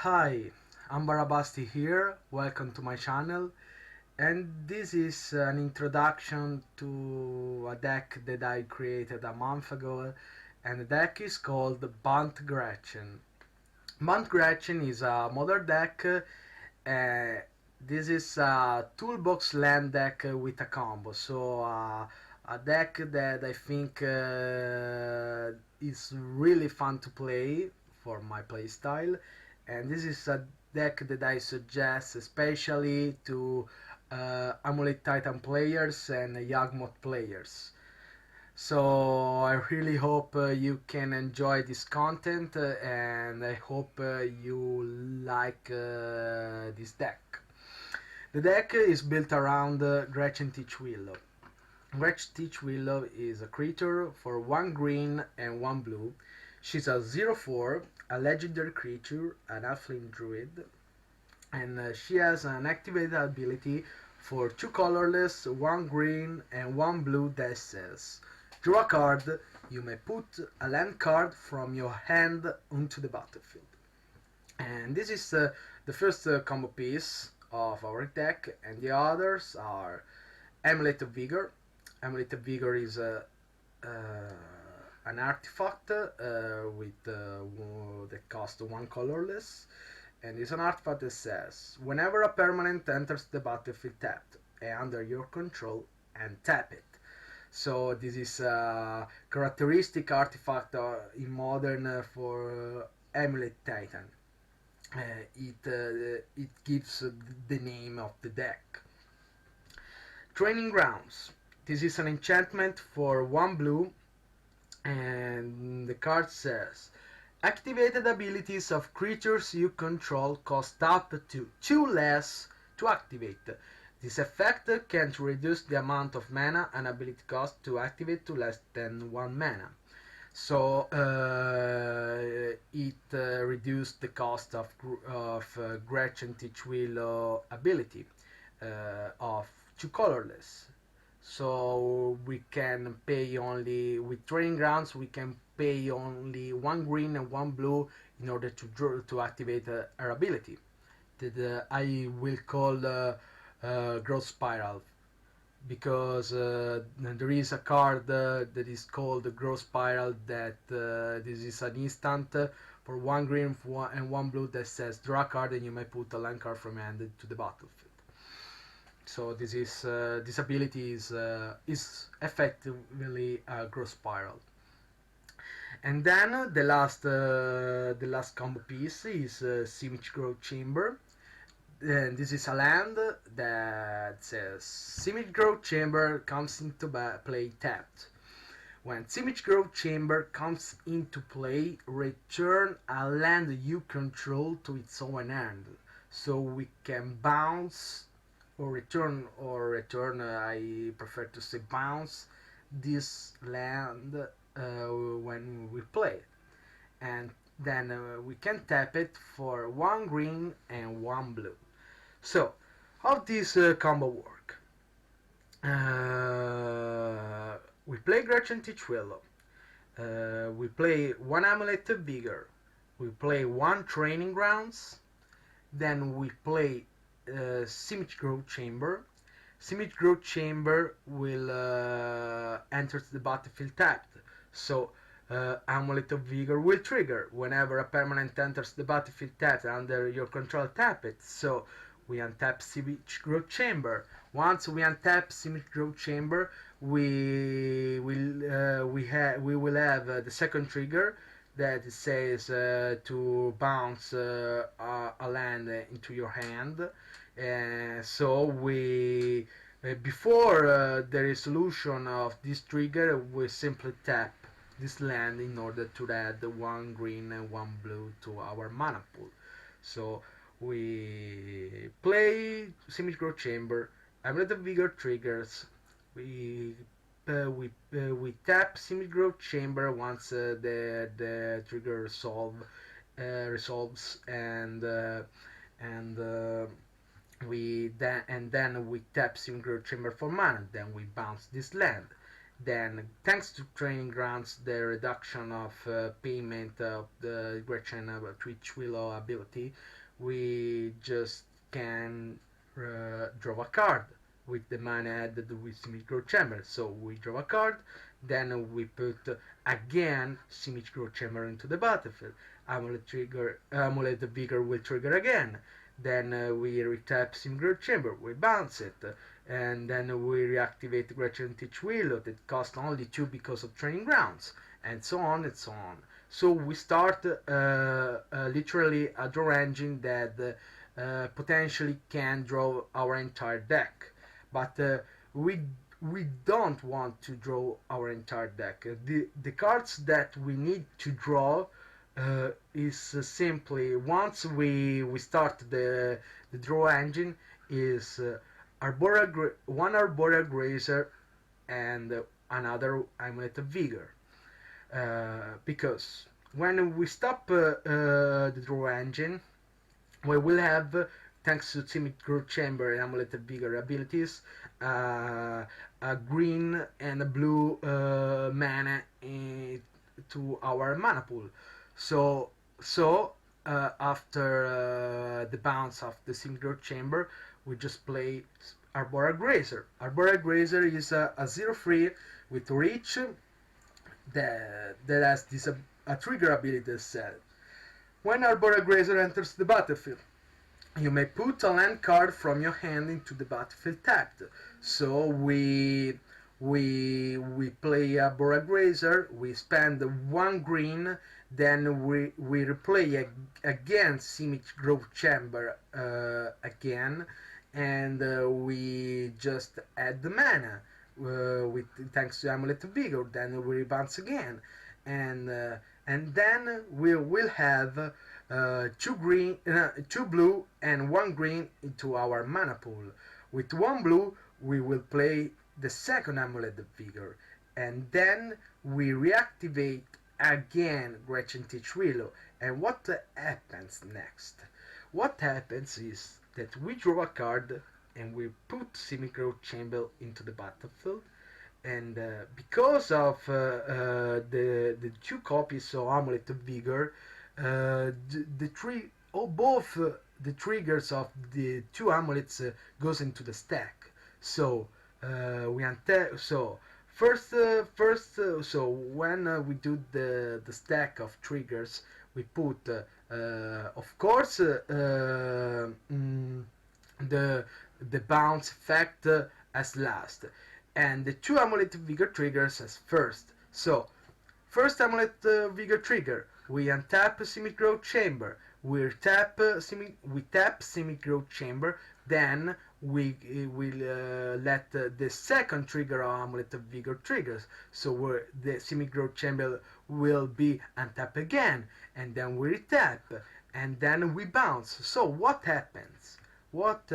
Hi, Ambarabasti here. Welcome to my channel. And this is an introduction to a deck that I created a month ago. And the deck is called BANT GRETCHEN. BANT GRETCHEN is a modern deck. This is a toolbox land deck with a combo. So a deck that I think is really fun to play for my playstyle, and this is a deck that I suggest especially to Amulet Titan players and Yawgmoth players. So I really hope you can enjoy this content, and I hope you like this deck. The deck is built around Gretchen Titchwillow. Gretchen Titchwillow is a creature for 1 green and 1 blue. She's a 0/4, a legendary creature, an halfling druid, and she has an activated ability for 2 colorless, 1 green, and 1 blue that says, draw a card, you may put a land card from your hand onto the battlefield. And this is the first combo piece of our deck, and the others are Amulet of Vigor. Amulet of Vigor is an artifact that costs 1 colorless, and is an artifact that says, whenever a permanent enters the battlefield tapped and under your control, and tap it. So this is a characteristic artifact in modern for Amulet Titan. It gives the name of the deck. Training Grounds. This is an enchantment for 1 blue, and the card says, activated abilities of creatures you control cost up to 2 less to activate. This effect can reduce the amount of mana an ability costs to activate to less than 1 mana. So it reduced the cost of Gretchen Titchwillow ability of 2 colorless. So we can pay only, with Training Grounds, we can pay only 1 green and 1 blue in order to activate her ability that I will call Growth Spiral, because there is a card that is called the Growth Spiral that this is an instant for 1 green and 1 blue that says draw a card and you may put a land card from your hand to the battlefield. So this ability is effectively a Growth Spiral. And then the last combo piece is Simic Growth Chamber. And this is a land that says Simic Growth Chamber comes into play tapped. When Simic Growth Chamber comes into play, return a land you control to its own hand. So we can bounce or return, I prefer to say bounce this land when we play. And then we can tap it for 1 green and 1 blue. So, how this combo work? We play Gretchen Titchwillow. We play 1 Amulet of Vigor. We play 1 Training Grounds. Then we play Simic Growth Chamber. Simic Growth Chamber will enter the battlefield tapped. So Amulet of Vigor will trigger whenever a permanent enters the battlefield tapped under your control, tap it. So we untap Simic Growth Chamber. Once we untap Simic Growth Chamber, we will have the second trigger that says to bounce a land into your hand. So we before the resolution of this trigger, we simply tap this land in order to add 1 green and 1 blue to our mana pool. So we play Simic Growth Chamber. Amulet of Vigor triggers. We tap Simic Growth Chamber once the trigger resolves, and then we tap Simic Growth Chamber for mana. Then we bounce this land, Then, thanks to training grounds, the reduction of payment of the Gretchen Titchwillow ability, we just can draw a card with the mana added with Symmetric Chamber. So we draw a card, then we put again Symmetric Chamber into the battlefield. Amulet Vigor will trigger again. Then we retap Symmetric Chamber, we bounce it, and then we reactivate Gretchen Titchwillow that cost only 2 because of training grounds, and so on and so on. So we start literally a draw engine that potentially can draw our entire deck, but we don't want to draw our entire deck. The cards that we need to draw is simply once we start the draw engine is one Arbora Grazer and another Amulet of Vigor. Because when we stop the draw engine, we will have, thanks to Symmetric Chamber and Amulet of Vigor abilities, a green and a blue mana to our mana pool. So after the bounce of the Symmetric Chamber, we just play Arbora Grazer. Arbora Grazer is a 0-3 with reach that has this a trigger ability that said, when Arbora Grazer enters the battlefield, you may put a land card from your hand into the battlefield tapped. So we play Arbora Grazer, we spend 1 green, then we replay again Symmetric Chamber again, and we just add the mana with thanks to Amulet of Vigor. Then we bounce again, and then we will have 2 blue and 1 green into our mana pool. With 1 blue, we will play the second Amulet of Vigor, and then we reactivate again Gretchen Titchwillow. And what happens next? What happens is that we draw a card and we put Symmetric Chamber into the battlefield, and because of the 2 copies of Amulet of Vigor, both the triggers of the 2 amulets goes into the stack. So we untap. So so when we do the stack of triggers, we put of course the bounce effect as last, and the 2 Amulet Vigor triggers as first. So first Amulet Vigor trigger, we untap Symmetric Chamber, we tap Symmetric Chamber, then we will let the second trigger of Amulet of Vigor triggers. So the Symmetric Chamber will be untapped again, and then we retap, and then we bounce. So what happens? What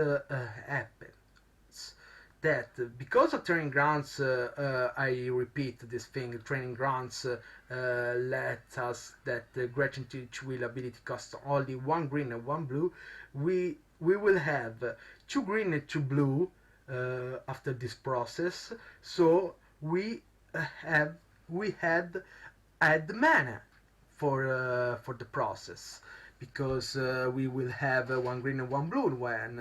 happens? That because of training grounds, I repeat this thing, training grounds let us that Gretchen Titchwillow ability costs only 1 green and 1 blue. We will have 2 green and 2 blue after this process. So we had add mana for the process, because we will have 1 green and 1 blue when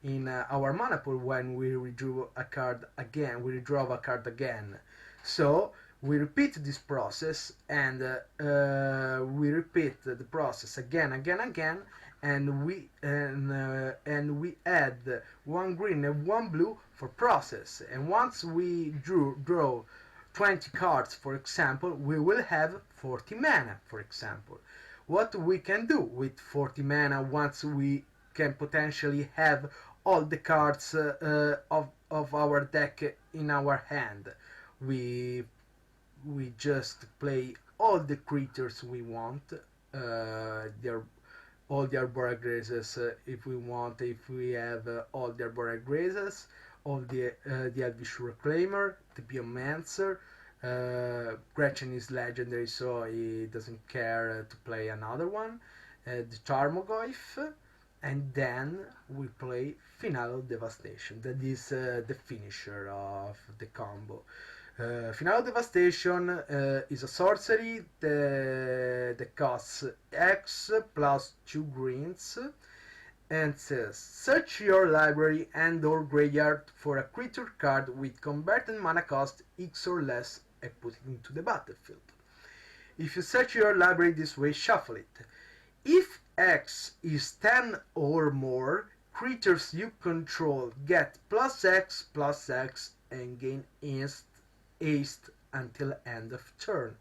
in our mana pool when we redraw a card again. So we repeat this process, and we repeat the process again, and we add 1 green and 1 blue for process. And once we draw 20 cards, for example, we will have 40 mana, for example. What we can do with 40 mana once we can potentially have all the cards of our deck in our hand? We just play all the creatures we want, all the Arbora Grazes if we want, if we have all the Arbora Grazes, all the Elvish Reclaimer, the Biomancer. Gretchen is legendary, so he doesn't care to play another one. The Tarmogoyf, and then we play Final Devastation. That is the finisher of the combo. Final Devastation is a sorcery that costs X plus 2 greens and says search your library and or graveyard for a creature card with converted mana cost X or less and put it into the battlefield. If you search your library this way, shuffle it. If X is 10 or more, creatures you control get plus X and gain haste until end of turn.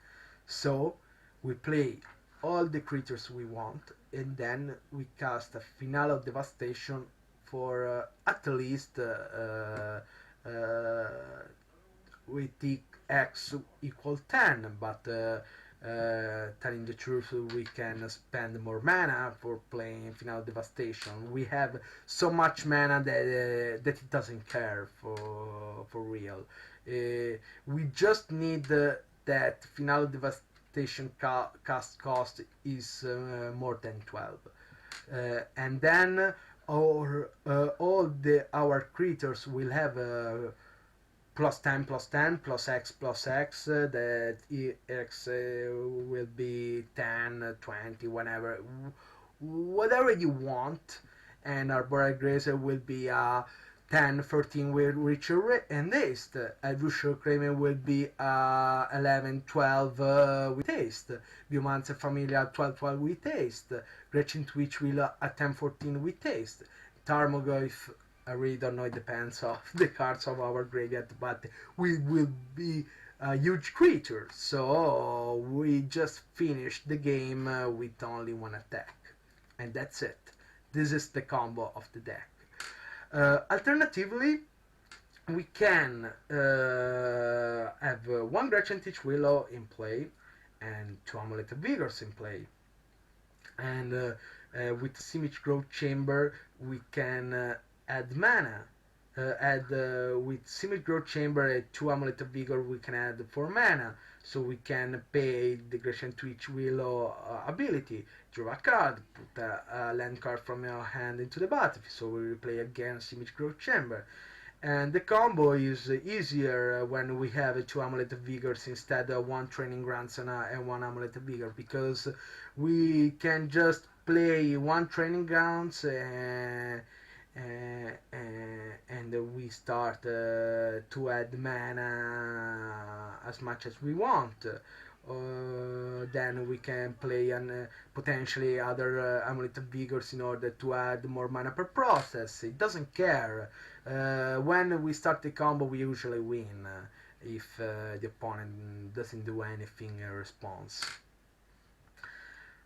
So we play all the creatures we want and then we cast a Final of Devastation for at least we take X equal 10, but telling the truth, we can spend more mana for playing Final Devastation. We have so much mana that it doesn't care for real. We just need that Final Devastation cast cost is more than 12. And then all our creatures will have plus 10 plus X that X will be 10 20 whatever you want, and Arboreal Grazer will be 10 13 with Richer and Haste. Adventure Craven will be 11 12 with Haste. Biomancer Familiar 12 with Haste. Gretchen Titchwillow at 10 14 with Haste. Tarmogoyf, I really don't know, it depends on the cards of our graveyard, but we will be a huge creature, so we just finished the game with only one attack, and that's it. This is the combo of the deck. Alternatively, we can have one Gretchen Titchwillow in play and two Amulet of Vigors in play, and with Simic Growth Chamber we can add mana. With Simic Growth Chamber and 2 Amulet of Vigor we can add 4 mana, so we can pay the Gretchen Titchwillow ability, draw a card, put a land card from your hand into the battlefield, so we replay again Simic Growth Chamber. And the combo is easier when we have 2 Amulet of Vigors instead of 1 Training Grounds and 1 Amulet of Vigor, because we can just play 1 Training Grounds and we start to add mana as much as we want. Then we can play potentially other Amulet of Vigors in order to add more mana per process. It doesn't care. When we start the combo we usually win if the opponent doesn't do anything in response.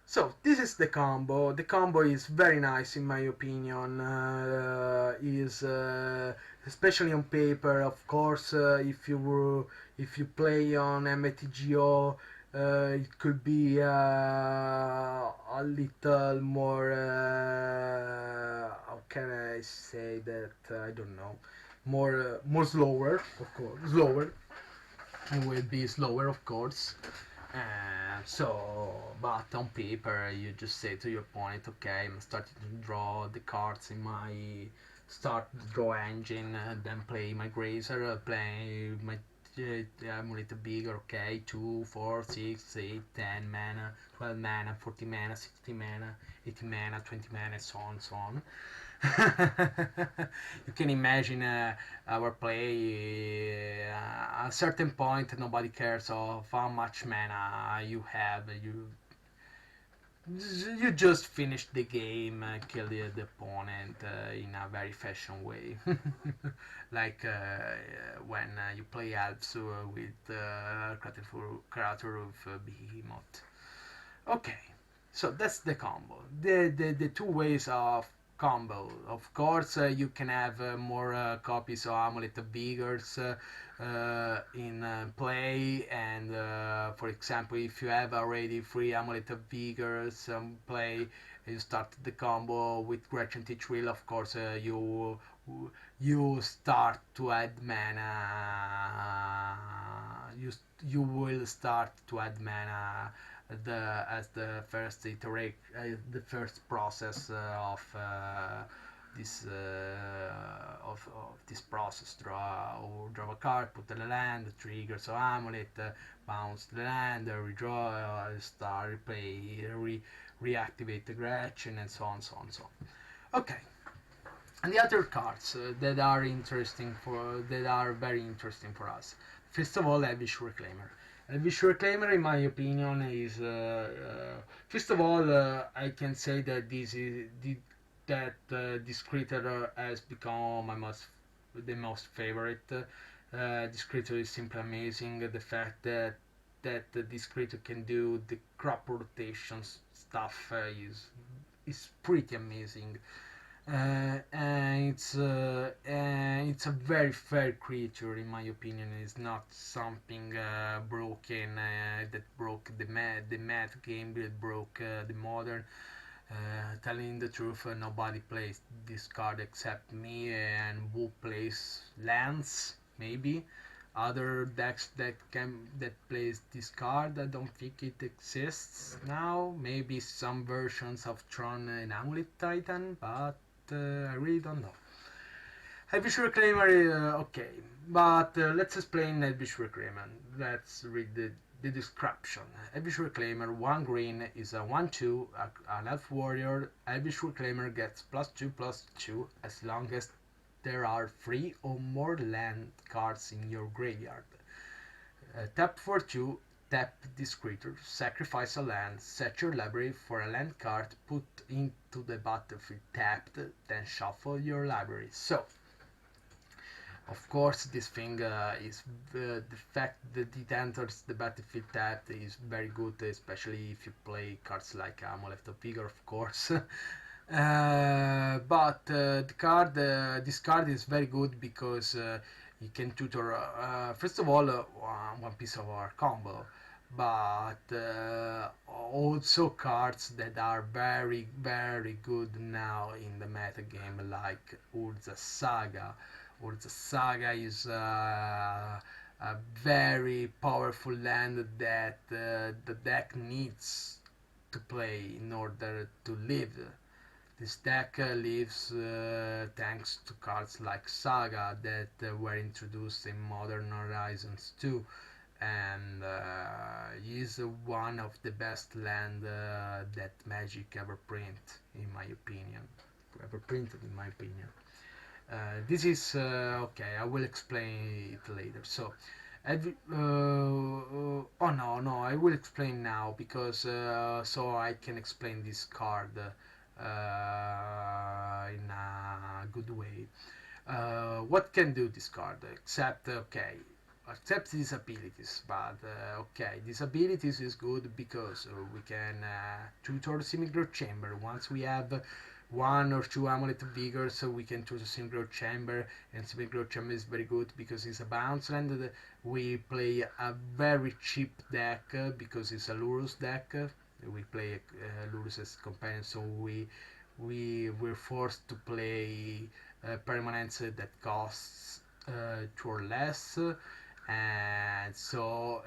So this is the combo. The combo is very nice in my opinion. Is especially on paper. Of course, if you play on mtgo, it could be a little more. How can I say that? I don't know. More slower, of course. Slower. It will be slower, of course. But on paper you just say to your opponent, okay, I'm starting to draw the cards in my start draw engine, then play my Grazer, play my Amulet of Vigor, okay, 2, 4, 6, 8, 10 mana, 12 mana, 40 mana, 60 mana, 80 mana, 20 mana, so on. You can imagine our play. At a certain point, nobody cares of how much mana you have. You just finish the game, kill the opponent in a very fashion way, like when you play Elves with Creator of Behemoth. Okay, so that's the combo. The two ways of combo. Of course, you can have more copies of Amulet of Vigors in play, and for example, if you have already 3 Amulet of Vigors play, you start the combo with Gretchen Titchwillow. Of course, you start to add mana. You will start to add mana as the first iterate, the first process this process. Draw a card, put the land, trigger so amulet, bounce the land, redraw, start, replay, reactivate the Gretchen, and so on, so on, so on. Okay. And the other cards that are very interesting for us. First of all, Elvish Reclaimer. Elvish Reclaimer, in my opinion, is first of all, I can say that this creature has become the most favorite. This creature is simply amazing. The fact that this creature can do the crop rotation stuff is pretty amazing. It's a very fair creature, in my opinion. It's not something broken that broke the math game, that broke the modern. Telling the truth, nobody plays this card except me, and who plays lands maybe. Other decks that plays this card, I don't think it exists now. Maybe some versions of Tron and Amulet Titan, but I really don't know. Elvish Reclaimer, okay, but let's explain Elvish Reclaimer. Let's read the description. Elvish Reclaimer, 1 green, is a 1/2, an elf warrior. Elvish Reclaimer gets +2/+2 as long as there are 3 or more land cards in your graveyard. Tap for 2, tap this creature, sacrifice a land, set your library for a land card, put into the battlefield tapped, then shuffle your library. So, of course, this thing is the fact that it enters the battlefield tapped is very good, especially if you play cards like Amulet of Vigor, of course. But this card is very good because you can tutor first of all one piece of our combo, but also cards that are very good now in the meta game, like Urza Saga. Urza Saga is a very powerful land that the deck needs to play in order to live. This deck lives thanks to cards like Saga that were introduced in Modern Horizons 2, and is one of the best land that Magic ever printed, in my opinion. This is okay. I will explain it later. So, oh no, I will explain now because so I can explain this card in a good way. What can do this card? Except these abilities, but okay, these abilities is good because we can tutor Simigro Chamber. Once we have 1 or 2 Amulet of Vigor, so we can tutor Simigro Chamber, and Simigro Chamber is very good because it's a bounce land. We play a very cheap deck because it's a Lurus deck. We play Lurus as companion, so we're forced to play permanents that costs 2 or less, and so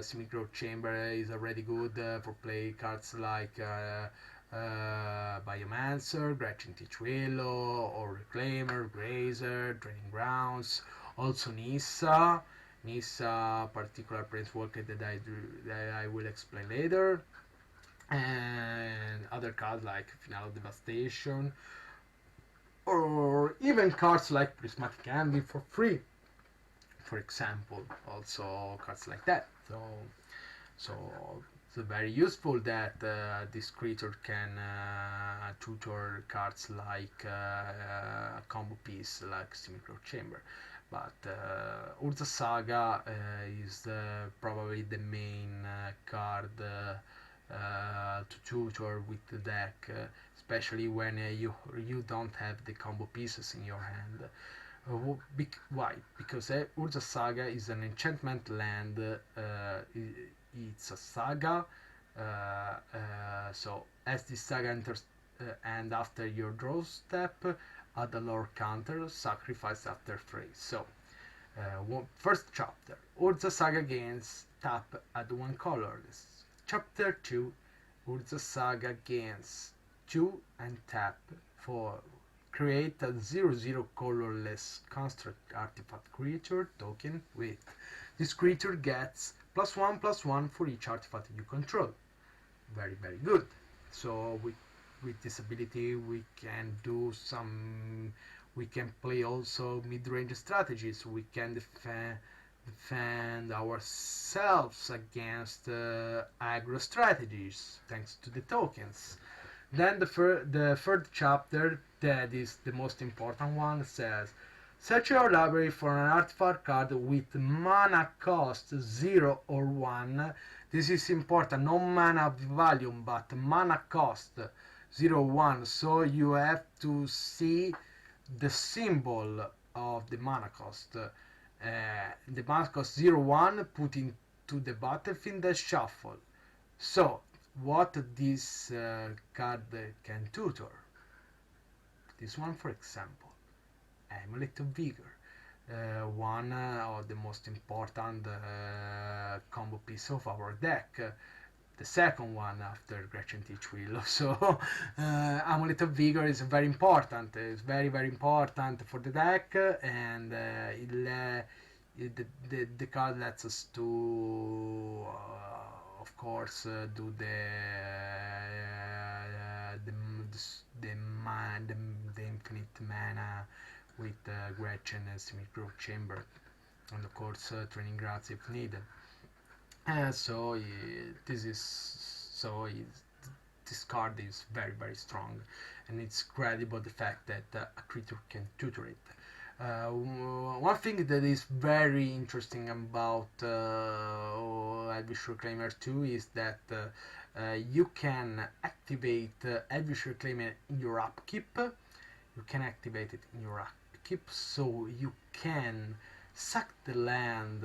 Simigro Chamber is already good for play cards like Biomancer, Gretchen Titchwillow, or Reclaimer, Grazer, Training Grounds, also Nissa, particular Planeswalker that I will explain later, and other cards like Final Devastation, or even cards like Prismatic Envy for free, for example. Also cards like that. So it's very useful that this creature can tutor cards like a combo piece like Simicro Chamber. But Urza Saga is probably the main card to tutor with the deck, especially when you don't have the combo pieces in your hand. Why? Because Urza Saga is an enchantment land. It's a saga, so as this saga enters and after your draw step, add a lore counter, sacrifice after 3. So, first chapter, Urza Saga gains tap, add 1 colorless. Chapter 2, Urza Saga gains 2 and tap for create a 0/0 colorless construct artifact creature token with. This creature gets +1/+1 for each artifact you control. Very, very good. So with this ability we can do some, we can play also mid-range strategies. We can defend ourselves against aggro strategies thanks to the tokens. Then the third chapter, that is the most important one, says search your library for an artifact card with mana cost 0 or 1. This is important, not mana value, but mana cost 0 or 1. So you have to see the symbol of the mana cost. The mana cost 0 1 put into the battlefield and shuffle. So what this card can tutor? This one, for example, Amulet of Vigor, one of the most important combo piece of our deck. The second one after Gretchen Titchwillow. So Amulet of Vigor is very important. It's very, very important for the deck, and the card lets us to, of course, do the infinite mana with Gretchen and Symmetric Chamber, and of course training grants if needed. And so this card is very, very strong, and it's credible the fact that a creature can tutor it. One thing that is very interesting about Elvish Reclaimer 2 is that you can activate Elvish Reclaimer in your upkeep. You can activate it in your upkeep, so you can sack the land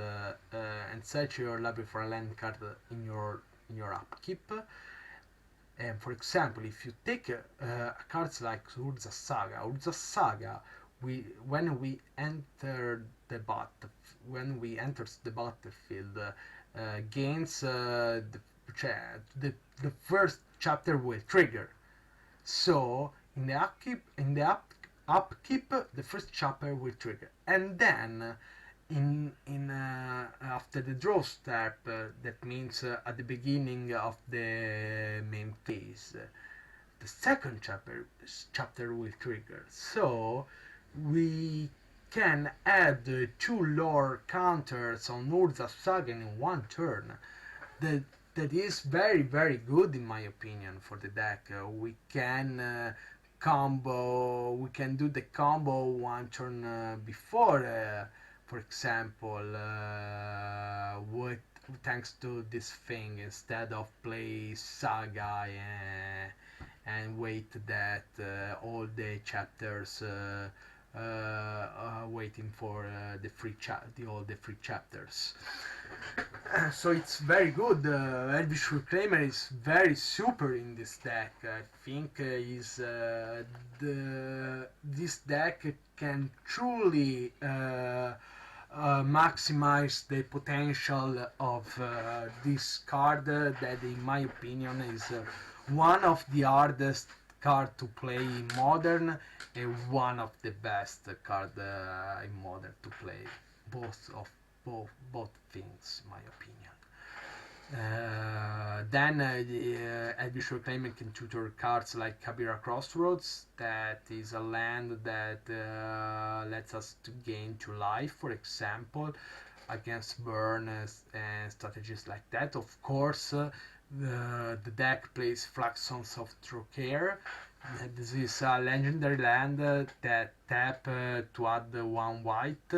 and search your library for a land card in your upkeep. And for example, if you take cards like Urza Saga, when we enter the battlefield, gains the first chapter will trigger. So in the upkeep, the first chapter will trigger, and then after the draw step, that means at the beginning of the main phase, the second chapter will trigger. So we can add 2 lore counters on Urza Saga in one turn. That is very, very good in my opinion for the deck. We can do the combo one turn before, for example, thanks to this thing, instead of play Saga and wait that all the chapters waiting for all the free chapters. So it's very good. Elvish Reclaimer is very super in this deck. I think this deck can truly maximize the potential of this card, that in my opinion is one of the hardest card to play in Modern, and one of the best card in Modern to play. Both things, in my opinion. Then Elvish Reclaimer can tutor cards like Kabira Crossroads, that is a land that lets us to gain 2 life, for example, against burn and strategies like that. Of course, the deck plays Flaxons of Trocare. This is a legendary land that tap to add 1 white,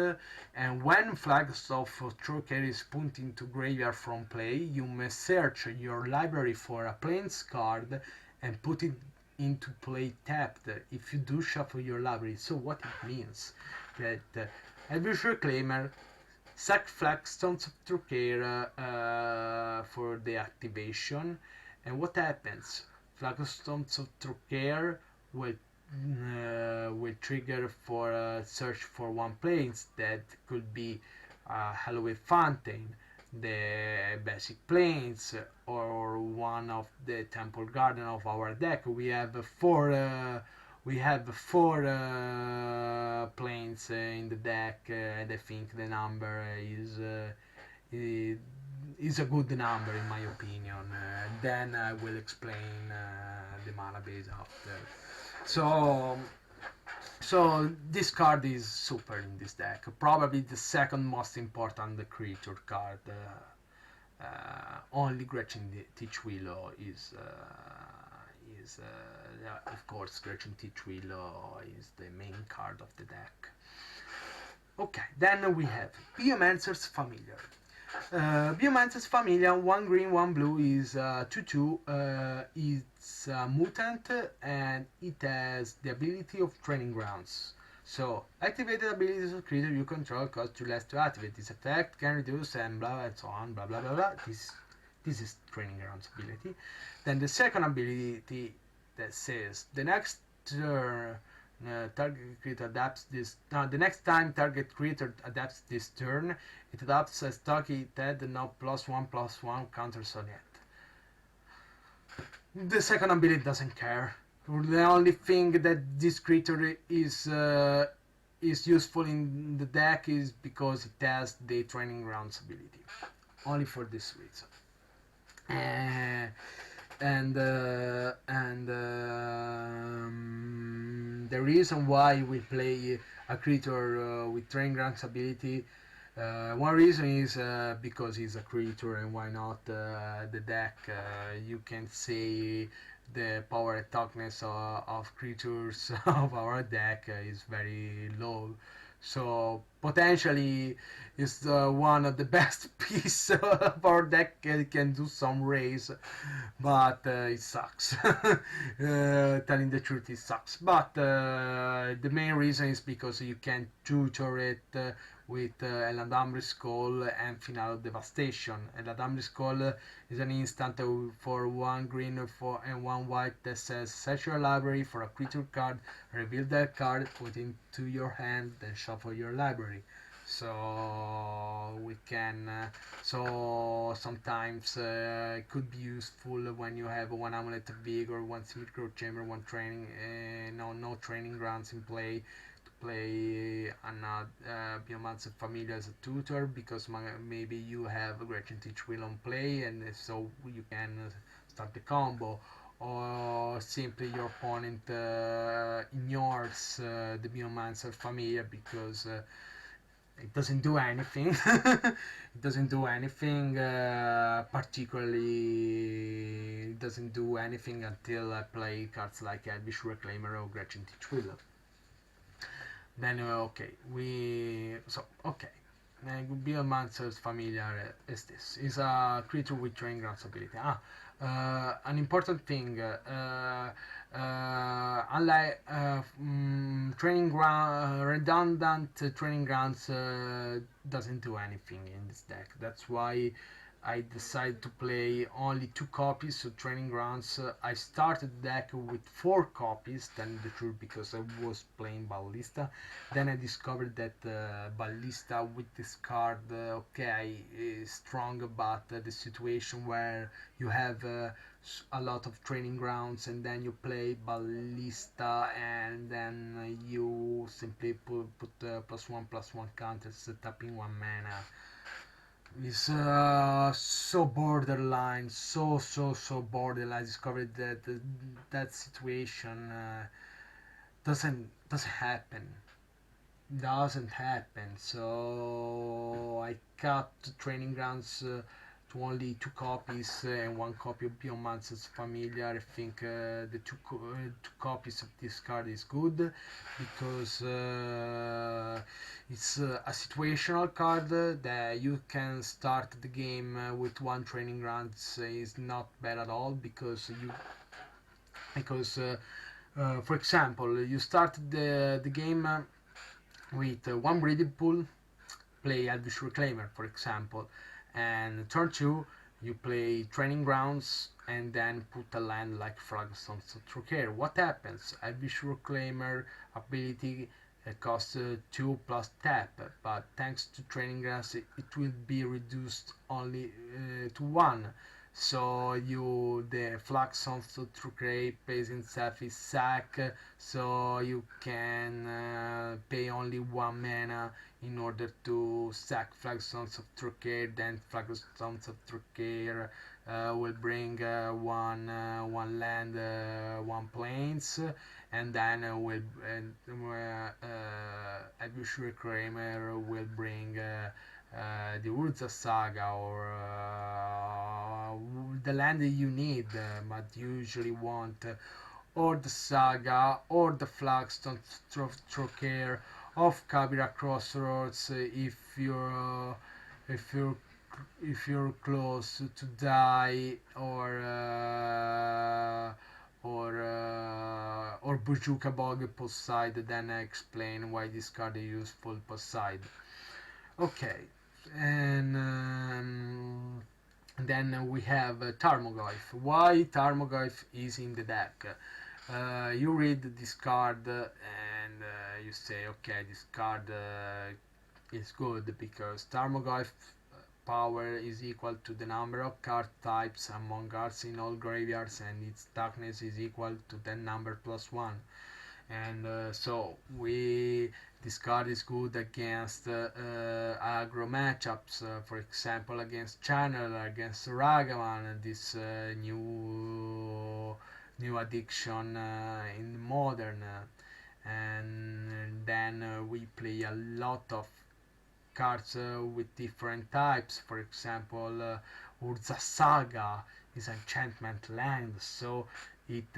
and when Flags of Trocare is put into graveyard from play, you may search your library for a plains card and put it into play tapped. If you do, shuffle your library. So what it means that Elvish Reclaimer sack Flagstones of Trocare for the activation, and what happens? Flagstones of Trocare will trigger for a search for 1 plains. That could be Halloween Fountain, the basic plains, or one of the Temple Garden of our deck. We have 4 we have 4 planes in the deck, and I think the number i- is a good number in my opinion. Then I will explain the mana base after. So this card is super in this deck. Probably the second most important creature card. Only Gretchen Titchwillow is yeah, of course Gretchen Titchwillow is the main card of the deck. Okay, then we have Biomancer's Familiar. Biomancer's Familiar, 1 green, 1 blue, is 2/2. It's a mutant and it has the ability of Training Grounds. So, activated abilities of creature you control cost 2 less to activate. This effect can reduce and blah and so on, blah blah blah blah. This is Training Grounds ability. Then the second ability that says the next turn target creature adapts this. The next time target creature adapts this turn, it adapts a stocky head now +1/+1 counters on it. The second ability doesn't care. The only thing that this creature is useful in the deck is because it has the Training Grounds ability. Only for this reason. The reason why we play a creature with Training Grounds ability, one reason is because he's a creature, and why not the deck. You can say the power and toughness of creatures of our deck is very low, so potentially it's one of the best piece of our deck. Can do some raise, but it sucks. Telling the truth, it sucks. But the main reason is because you can tutor it with Eladamri's Skull and Final Devastation. Eladamri's Skull is an instant for 1 green and 1 white that says search your library for a creature card, reveal that card, put it into your hand, then shuffle your library. So we can so sometimes it could be useful when you have 1 amulet of vigor, 1 symmetrical chamber, 1 training, no Training Grounds in play, to play another Biomancer Familiar as a tutor, because maybe you have Gretchen Titchwillow on play, and so you can start the combo, or simply your opponent ignores the Biomancer Familiar because it doesn't do anything. It doesn't do anything particularly. It doesn't do anything until I play cards like Elvish Reclaimer or Gretchen Titchwillow. Then okay, Biomancer's Familiar is this. Is a creature with Training Grounds ability. An important thing. Unlike redundant Training Grounds doesn't do anything in this deck. That's why I decided to play only 2 copies of Training Grounds. I started the deck with 4 copies, telling the truth, because I was playing Ballista. Then I discovered that Ballista with this card, okay, is strong, but the situation where you have a lot of Training Grounds and then you play Ballista and then you simply put +1/+1 counters, tapping 1 mana, is so borderline, so borderline. I discovered that that situation doesn't happen, so I cut Training Grounds to only 2 copies and 1 copy of Biomancer's Familiar. I think the two copies of this card is good, because it's a situational card that you can start the game with 1 Training Grounds. Is not bad at all, because for example, you start the game with 1 breeding pool, play Elvish Reclaimer, for example, and turn 2 you play Training Grounds and then put a land like Flagstone's Trocare. What happens? Elvish Reclaimer ability costs 2 plus tap, but thanks to Training Grounds it will be reduced only to 1. so the flux on to create pays itself is sack, so you can pay only one mana in order to sack Flagstones of Trucare. Then Flagstones of Trucare will bring one land, one plains, and then Adventure Kramer will bring the Urza Saga, or the land that you need, but usually want or the Saga or the Flagstone Trocaire of Kabira Crossroads, if you're if you're close to die, or Bujuka Bog post side, then I explain why this card is useful post side. Okay, and then we have Tarmogoyf. Why Tarmogoyf is in the deck? You read this card and you say, okay, this card is good because Tarmogoyf power is equal to the number of card types among cards in all graveyards, and its toughness is equal to that number plus 1. And so this card is good against aggro matchups, for example against Channel, against Ragavan, this new addiction in modern, and then we play a lot of cards with different types. For example, Urza Saga is enchantment land, so it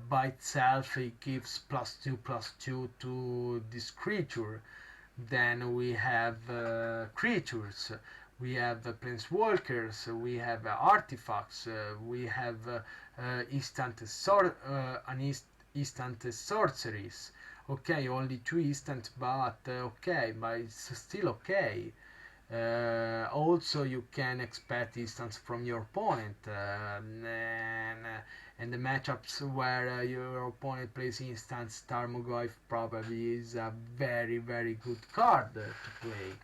by itself it gives +2/+2 to this creature. Then we have creatures, we have planeswalkers, we have artifacts, we have instant sorceries. Okay, only 2 instant, but okay, but it's still okay. Also, you can expect instants from your opponent, and the matchups where your opponent plays instants, Tarmogoyf probably is a very good card to play,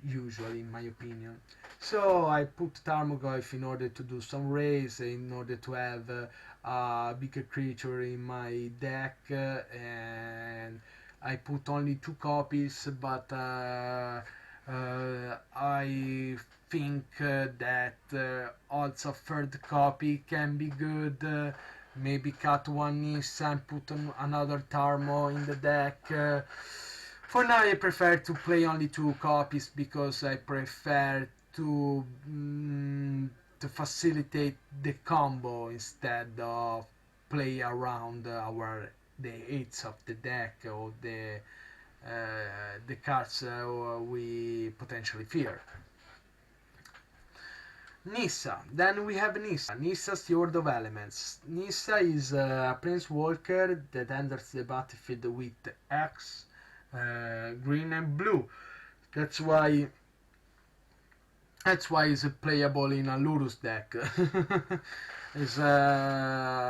usually in my opinion. So I put Tarmogoyf in order to do some raise, in order to have a bigger creature in my deck, and I put only 2 copies, but I think that also third copy can be good. Maybe cut one Nissa and put another Tarmo in the deck. For now I prefer to play only 2 copies because I prefer to facilitate the combo instead of play around the hits of the deck, or the cards we potentially fear. Nissa. Then we have Nissa. Nissa, Steward of Elements. Nissa is a planeswalker that enters the battlefield with X, green and blue. That's why it's playable in a Lurus deck.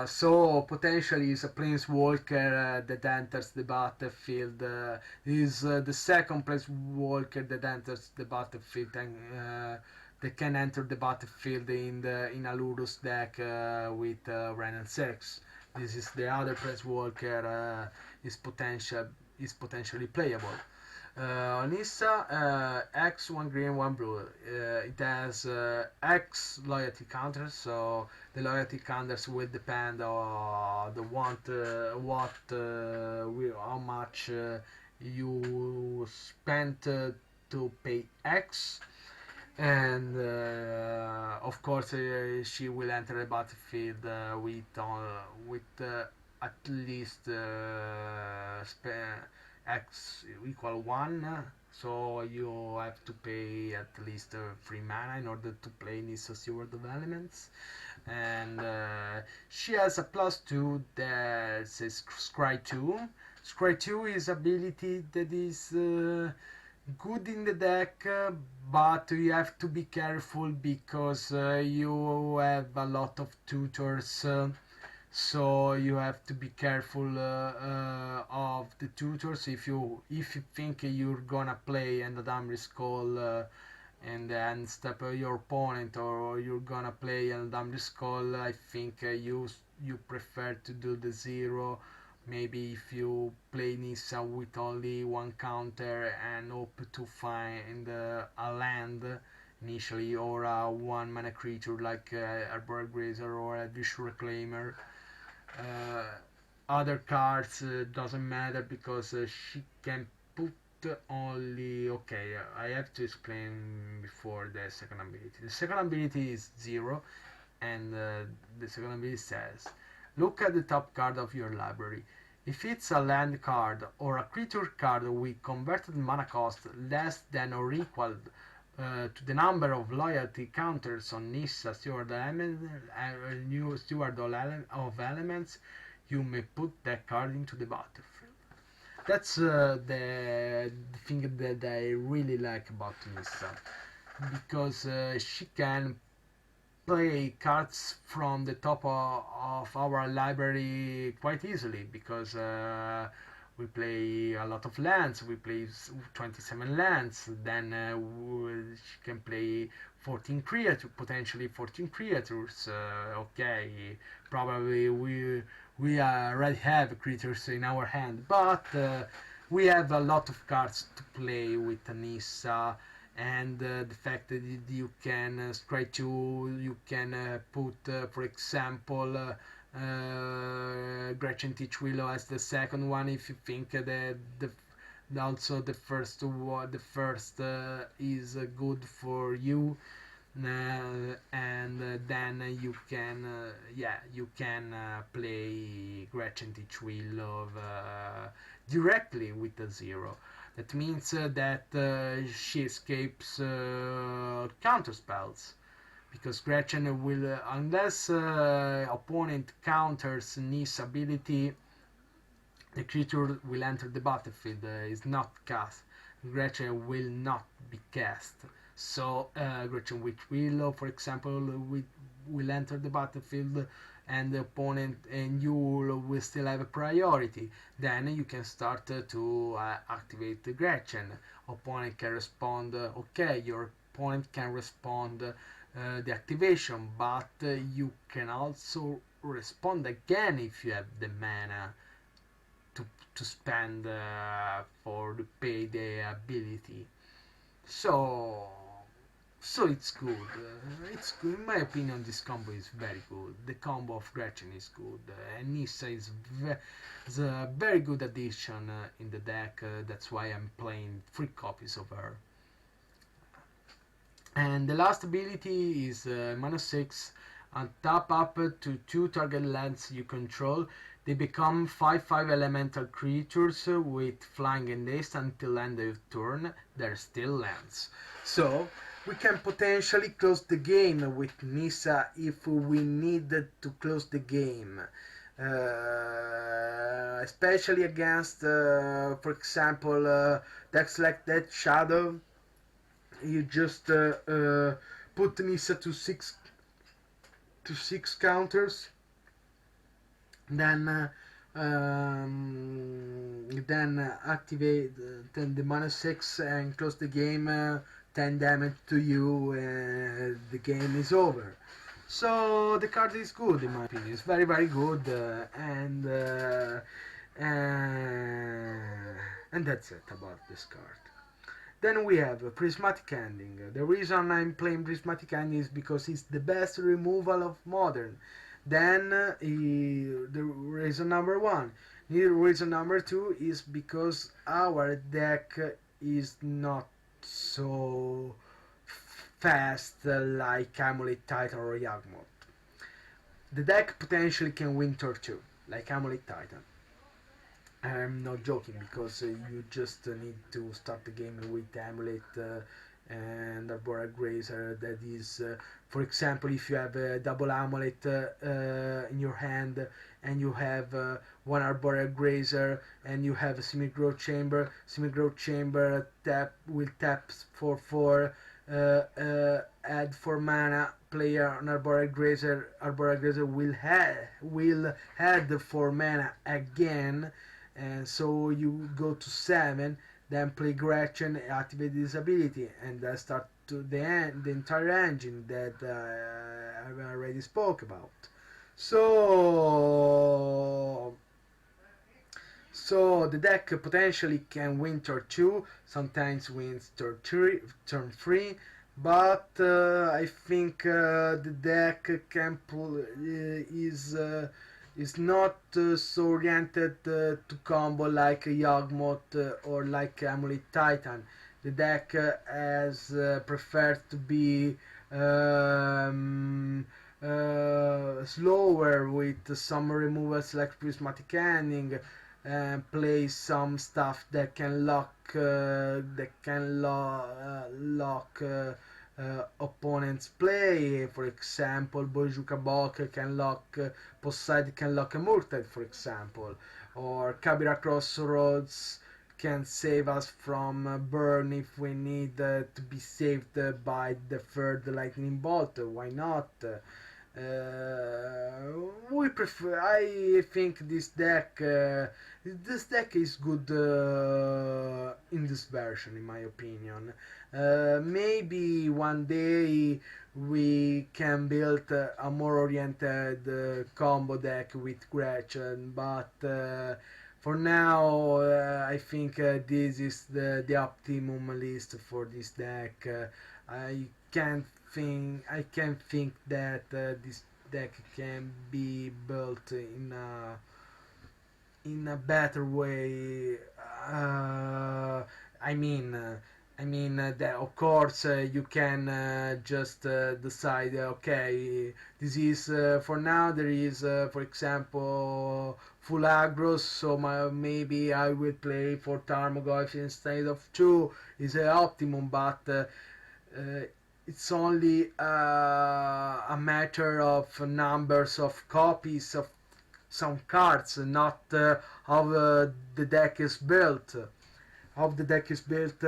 So potentially is a planeswalker that enters the battlefield. Is the second planeswalker that enters the battlefield, and that can enter the battlefield in a Lurus deck with Ren and 6. This is the other planeswalker is potentially playable. Nissa, X, 1 green, 1 blue. It has X loyalty counters, so the loyalty counters will depend on how much you spent to pay X, and of course she will enter the battlefield with at least X equal 1, so you have to pay at least 3 mana in order to play Nissa Steward of Elements. And she has a +2 that says Scry 2. Scry 2 is ability that is good in the deck, but you have to be careful because you have a lot of tutors. So you have to be careful of the tutors. If you think you're gonna play and the Damris Call and then step your opponent, or you're gonna play a dumb skull, I think you prefer to do the zero. Maybe if you play Nissa with only one counter and hope to find a land initially, or a one mana creature like Arbor Grazer or a Visual Reclaimer. Uh, Other cards doesn't matter because she can put only. Okay, I have to explain before the second ability. The second ability is zero, and the second ability says, look at the top card of your library. If it's a land card or a creature card with converted mana cost less than or equal to the number of loyalty counters on Nissa Steward of Elements, you may put that card into the battlefield. That's the thing that I really like about Nissa, because she can play cards from the top of our library quite easily, because we play a lot of lands. We play 27 lands. Then she can play 14 creatures, potentially 14 creatures. Okay, probably we already have creatures in our hand, but we have a lot of cards to play with Nissa. And the fact that you can you can put, for example, Gretchen Titchwillow as the second one, if you think that also the first is good for you. And then you can play Gretchen Titchwillow directly with a zero. That means that she escapes counter spells, because Gretchen will, unless opponent counters Ni's ability, the creature will enter the battlefield. Is not cast. Gretchen will not be cast. So Gretchen Witchwillow, for example, will enter the battlefield, and the opponent and you will still have a priority. Then you can start to activate the Gretchen. Opponent can respond. Okay, your opponent can respond the activation, but you can also respond again if you have the mana to spend for to pay the ability. So it's good. It's good. In my opinion, this combo is very good. The combo of Gretchen is good. And Nissa is a very good addition in the deck. That's why I'm playing 3 copies of her. And the last ability is mana 6. And tap up to 2 target lands you control. They become 5/5 elemental creatures with flying and haste until end of turn. They're still lands. So we can potentially close the game with Nissa if we need to close the game. Especially against, for example, decks like Dead Shadow. You just put Nissa to 6 counters, then activate the mana 6 and close the game. 10 damage to you, the game is over. So the card is good in my opinion. It's very very good, and that's it about this card. Then we have a Prismatic Ending. The reason I'm playing Prismatic Ending is because it's the best removal of Modern. Then the reason number 1. The reason number 2 is because our deck is not so fast like Amulet Titan or Yawgmoth. The deck potentially can win turn 2, like Amulet Titan. I'm not joking, because you just need to start the game with Amulet and Arbora Grazer. That is, for example, if you have a double Amulet in your hand, and you have one Arbora Grazer, and you have a Semi-Growth Chamber, will tap for 4, add 4 mana, player on Arbora Grazer will add 4 mana again, and so you go to 7, then play Gretchen, activate this ability, and then start the entire engine that I already spoke about. So so the deck potentially can win turn 2, sometimes wins turn 3, but I think the deck can is not so oriented to combo like Yawgmoth or like Amulet Titan. The deck has preferred to be um, slower with some removals like Prismatic Ending, and play some stuff that can lock opponent's play. For example, Bojuka Bok can lock Poseid can lock a Murtad, for example, or Kabira Crossroads can save us from burn if we need to be saved by the third lightning bolt. Why not? We prefer. I think this deck is good in this version, in my opinion. Maybe one day we can build a more oriented combo deck with Gretchen, but for now I think this is the optimum list for this deck. I can't think that this deck can be built in a better way. Uh, I mean, that of course you can just decide. Okay, this is for now. There is, for example, full aggro, so maybe I will play for Tarmogoyf instead of 2. Is optimum, but uh, it's only a matter of numbers of copies of some cards, not how the deck is built. How the deck is built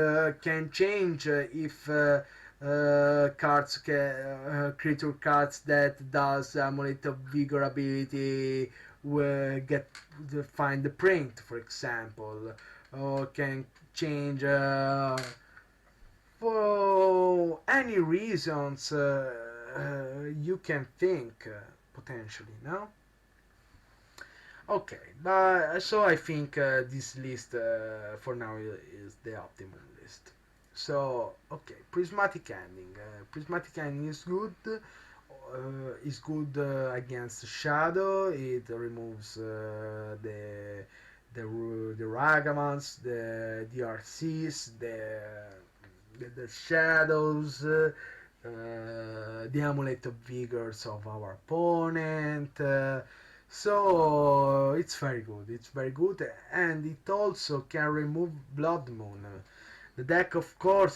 can change if creature cards that does Amulet of Vigor ability will find the print, for example, or can change for any reasons you can think potentially, no? Okay, but so I think this list for now is the optimum list. So okay, prismatic ending. Prismatic ending is good. Is good against shadow. It removes the Ragamans, the RCs, the shadows, the amulet of vigors of our opponent. So it's very good. It's very good, and it also can remove Blood Moon. The deck, of course,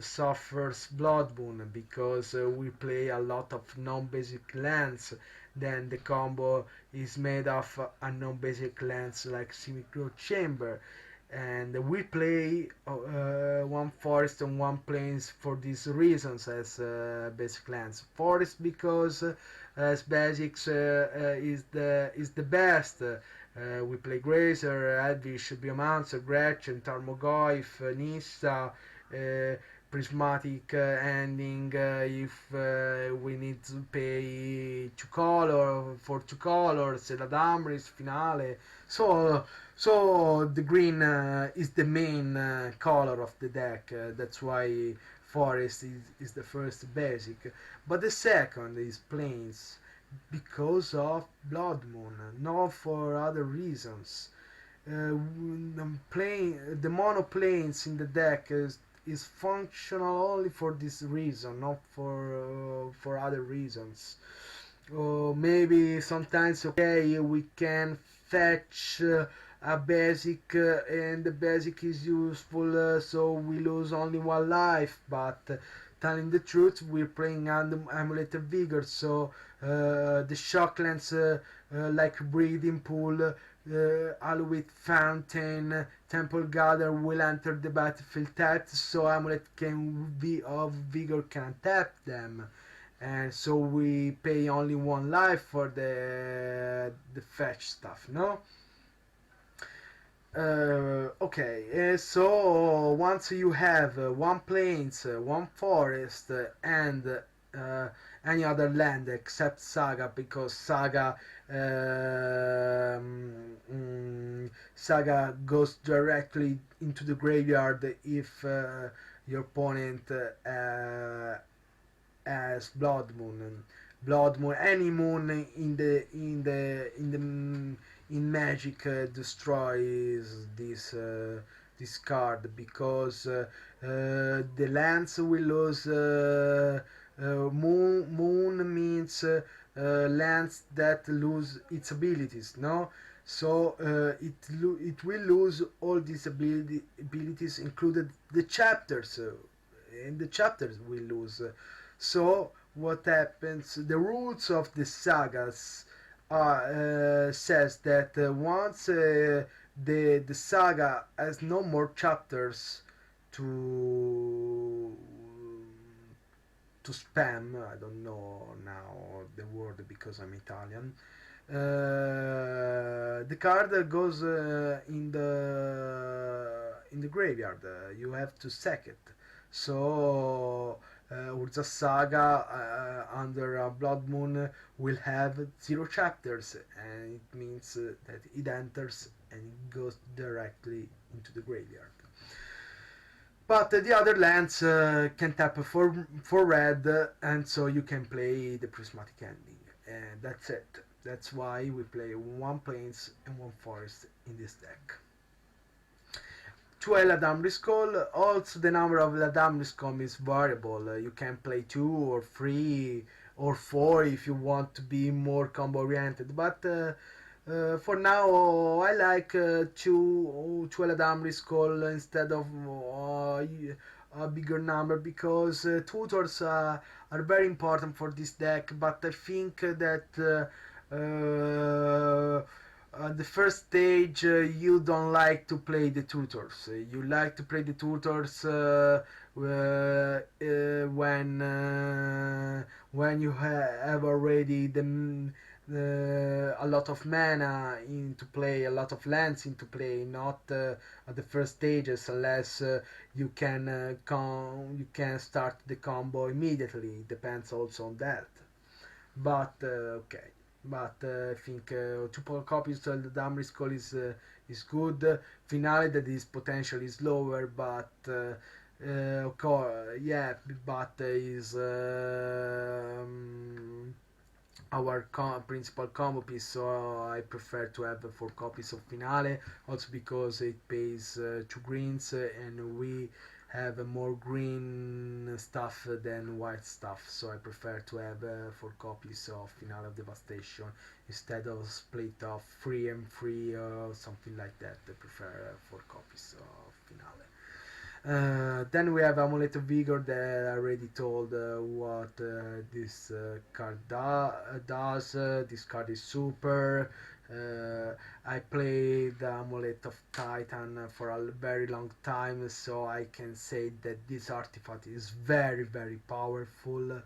suffers Blood Moon because we play a lot of non-basic lands. Then the combo is made of a non-basic lands like Synchro Chamber, and we play one forest and one plains for these reasons as basic lands. Forest because as basics is the best. We play Grazer, Edvish, Biomancer, Gretchen, Tarmogoyf, Nissa, Prismatic Ending if we need to pay 2 colors, Eladamris, Finale. So the green is the main color of the deck. That's why Forest is the first basic. But the second is Plains because of Blood Moon, not for other reasons. The mono planes in the deck is functional only for this reason, not for other reasons. Or maybe sometimes okay we can fetch a basic and the basic is useful, so we lose only 1 life, but telling the truth we're playing Amulet of Vigor, so the shocklands like Breeding Pool, Aluit Fountain, Temple Gather will enter the battlefield tapped, so Amulet of Vigor can tap them, and so we pay only 1 life for the fetch stuff, no? Okay, so once you have one plains, one forest, and any other land except Saga, because Saga goes directly into the graveyard if your opponent has Blood Moon. And Blood Moon, any moon in Magic destroys this card, because the lands will lose. Moon means lands that lose its abilities. No, so it will lose all these abilities, included the chapters. And the chapters will lose. So what happens? The rules of the sagas says that once the saga has no more chapters to spam. I don't know now the word because I'm Italian. The card goes in the graveyard. You have to sack it. So Urza Saga under Blood Moon will have 0 chapters, and it means that it enters and it goes directly into the graveyard. But the other lands can tap for red, and so you can play the prismatic ending, and that's it. That's why we play 1 plains and 1 forest in this deck. 2 Eladam Riscall. Also, the number of Eladam Riscall is variable. You can play 2 or 3 or 4 if you want to be more combo oriented. But for now, I like 2 Eladam Riscall instead of a bigger number, because tutors are very important for this deck. But I think that the first stage you don't like to play the tutors. You like to play the tutors when you have already a lot of mana into play, a lot of lands into play, not at the first stages, unless you can start the combo immediately. It depends also on that. But okay. But I think 2 copies of the Damris Call is good. Finale that is potentially slower, but yeah, but is our principal combo piece, so I prefer to have 4 copies of Finale, also because it pays 2 greens, and we have more green stuff than white stuff, so I prefer to have 4 copies of Finale of Devastation instead of split of 3 and 3 or something like that. I prefer 4 copies of Finale. Then we have Amulet of Vigor that I already told what this card does. This card is super. I played Amulet of Titan for a very long time, so I can say that this artifact is very, very powerful.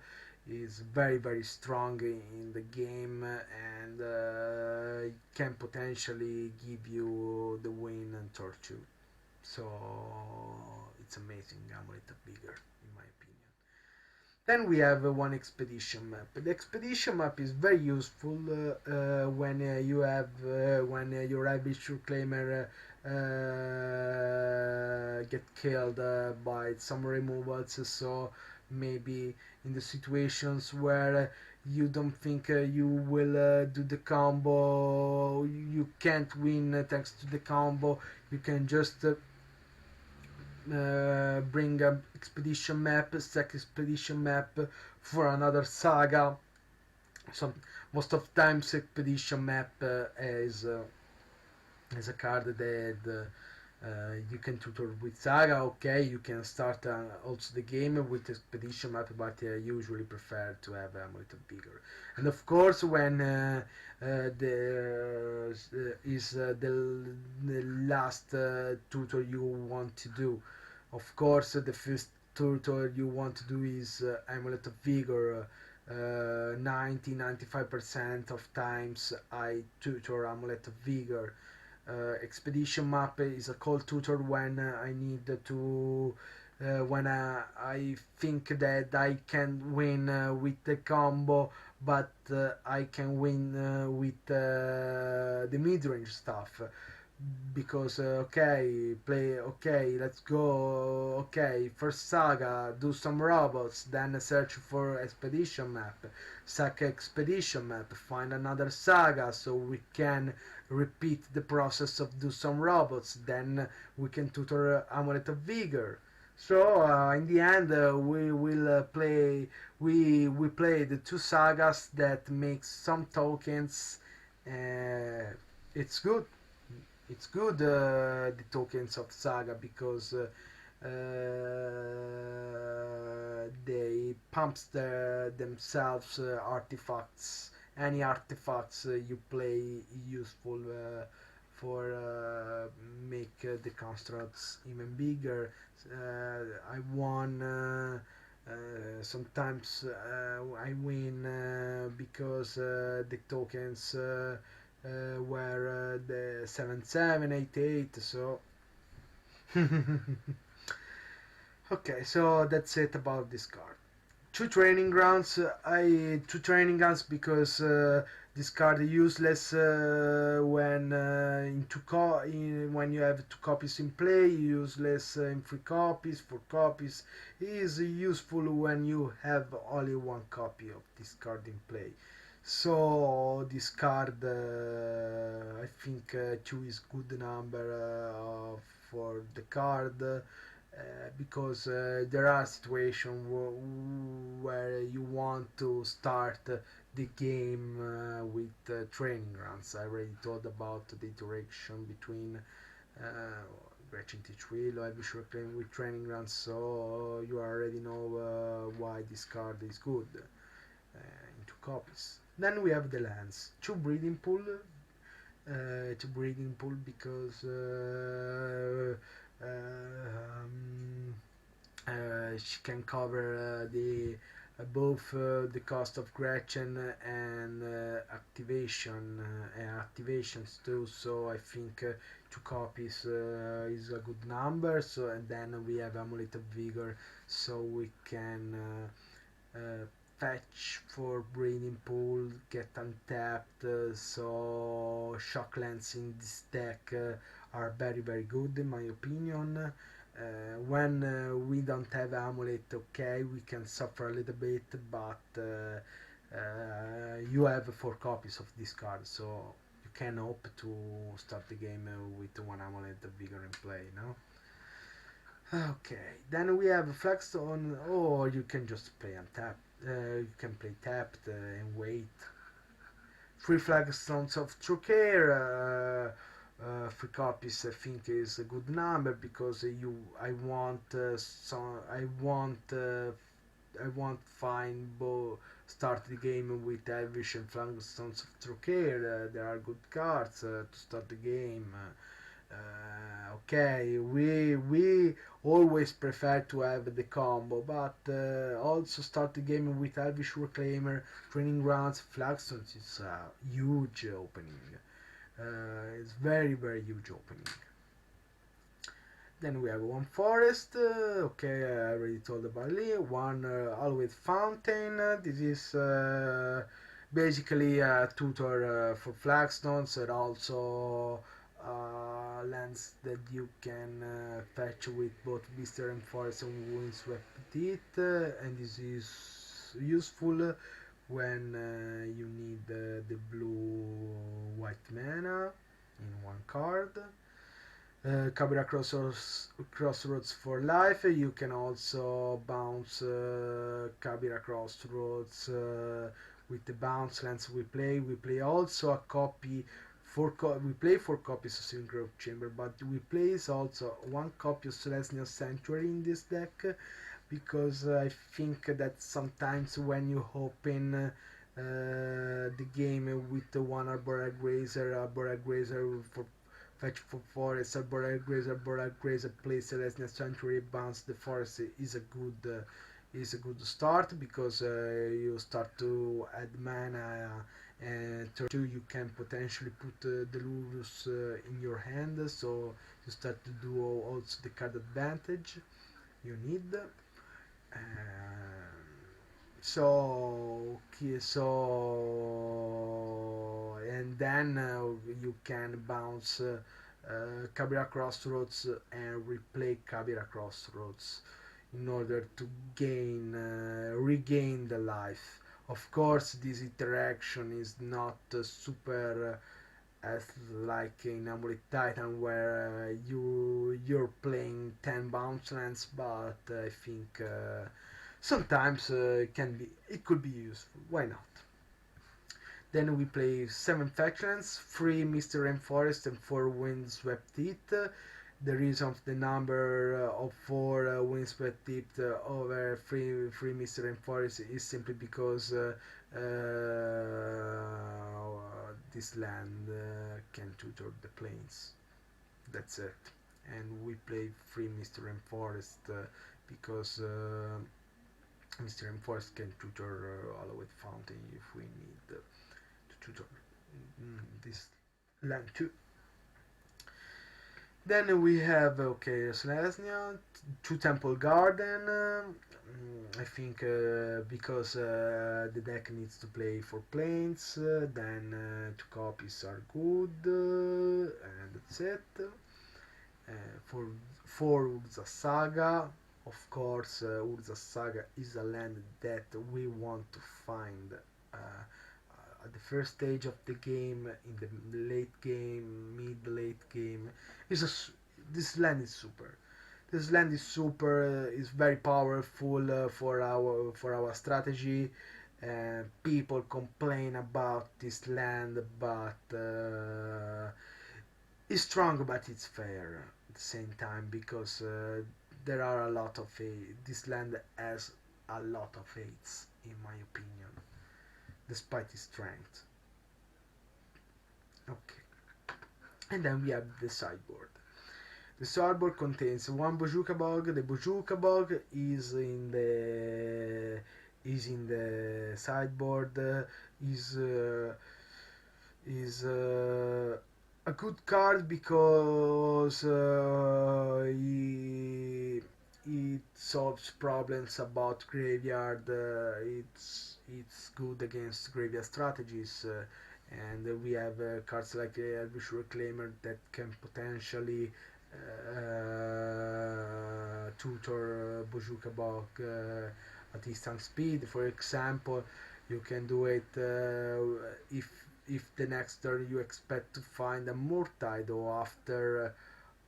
Is very, very strong in the game, and can potentially give you the win and turn 2. So it's amazing, Amulet of Vigor, in my opinion. Then we have one expedition map. The expedition map is very useful when you have when your Ibishu claimer get killed by some removals. So maybe in the situations where you don't think you will do the combo, you can't win thanks to the combo, you can just bring a expedition map, stack expedition map for another saga. So most of times expedition map is a card that you can tutor with saga. Okay, you can start also the game with expedition map, but I usually prefer to have a little bigger. And of course, when there is the last tutor you want to do, of course, the first tutor you want to do is Amulet of Vigor. 90-95% of times I tutor Amulet of Vigor. Expedition map is a cold tutor when I need to when I think that I can win with the combo, but I can win with the mid-range stuff. Because okay, let's go, okay, first saga, do some robots, then search for expedition map, sack expedition map, find another saga so we can repeat the process of do some robots, then we can tutor Amulet of Vigor. So in the end, we will play. We play the two sagas that make some tokens. Uh, it's good. It's good the tokens of saga because they pumps themselves artifacts. Any artifacts you play useful for make the constructs even bigger. I won. Sometimes I win because the tokens were the 7788. So okay, so that's it about this card. Two training grounds because this card is useless when when you have two copies in play, useless in three copies, four copies. It is useful when you have only one copy of this card in play. So this card, I think two is good number for the card. Because there are situations where you want to start the game with training runs. I already told about the interaction between uh, Gretchen Titchwillow and Visual Claim with training runs, so you already know why this card is good in two copies. Then we have the lands, two breeding pool because she can cover the both the cost of Gretchen and activations too. So I think two copies is a good number. So and then we have Amulet of Vigor, so we can fetch for breeding pool, get untapped. So shock lands in this deck are very good in my opinion. When we don't have amulet, okay, we can suffer a little bit, but you have four copies of this card, so you can hope to start the game with one amulet vigor in play, no? Okay, then we have Flagstone, or you can just play untapped. You can play tapped and wait. Three Flagstones of True Care. Three copies I think is a good number because I want I want find start the game with Elvish and Flagstones of True Care. There are good cards to start the game. Okay, we always prefer to have the combo, but also start the game with Elvish Reclaimer, Training Grounds, Flagstones is a huge opening. It's very huge opening. Then we have one forest. Okay, I already told about Lee. One Always Fountain. This is basically a tutor for Flagstones and also lands that you can fetch with both Blister and Forest and Windswept Teeth, and this is useful when you need the blue-white mana in one card. Kabira Crossroads for life. You can also bounce Kabira Crossroads with the bounce lands we play. We play also a copy. We play 4 copies of Synchro Chamber, but we play also 1 copy of Celestial Sanctuary in this deck because I think that sometimes when you open the game with one Arbora Grazer for fetch for forest, Arbora Grazer, play Celestial Sanctuary, bounce the forest is a good is a good start because you start to add mana, and turn 2 you can potentially put the Lurus in your hand, so you start to do also the card advantage you need. And then you can bounce Kabira Crossroads and replay Kabira Crossroads in order to regain the life. Of course, this interaction is not super as like in Amulet Titan, where you're playing 10 bounce lands, but I think sometimes it could be useful. Why not? Then we play 7 factions, 3 Mr. Rainforest and 4 Windswept Heath. The reason of the number of 4 Windswept Heath over 3 Mr. Rainforest is simply because this land can tutor the plains. That's it. And we play 3 Mr. Rainforest because Mr. Rainforest can tutor Hollowed Fountain if we need to tutor this land too. Then we have Selesnya, 2 Temple Garden. I think because the deck needs to play 4 planes, then 2 copies are good, and that's it. For Urza Saga, of course, Urza Saga is a land that we want to find at the first stage of the game, in the late game, mid-late game. This land is super. This land is super. Is very powerful for our strategy. People complain about this land, but it's strong, but it's fair at the same time, because there are a lot of this land has a lot of hates, in my opinion, despite its strength. Okay, and then we have the sideboard. The sideboard contains 1 Bojuka Bog. The Bojuka Bog is in the sideboard. Is a good card because it solves problems about graveyard. It's good against graveyard strategies, and we have cards like Elvish Reclaimer that can potentially tutor Bojuka Bog at instant speed. For example, you can do it if the next turn you expect to find a Murtide,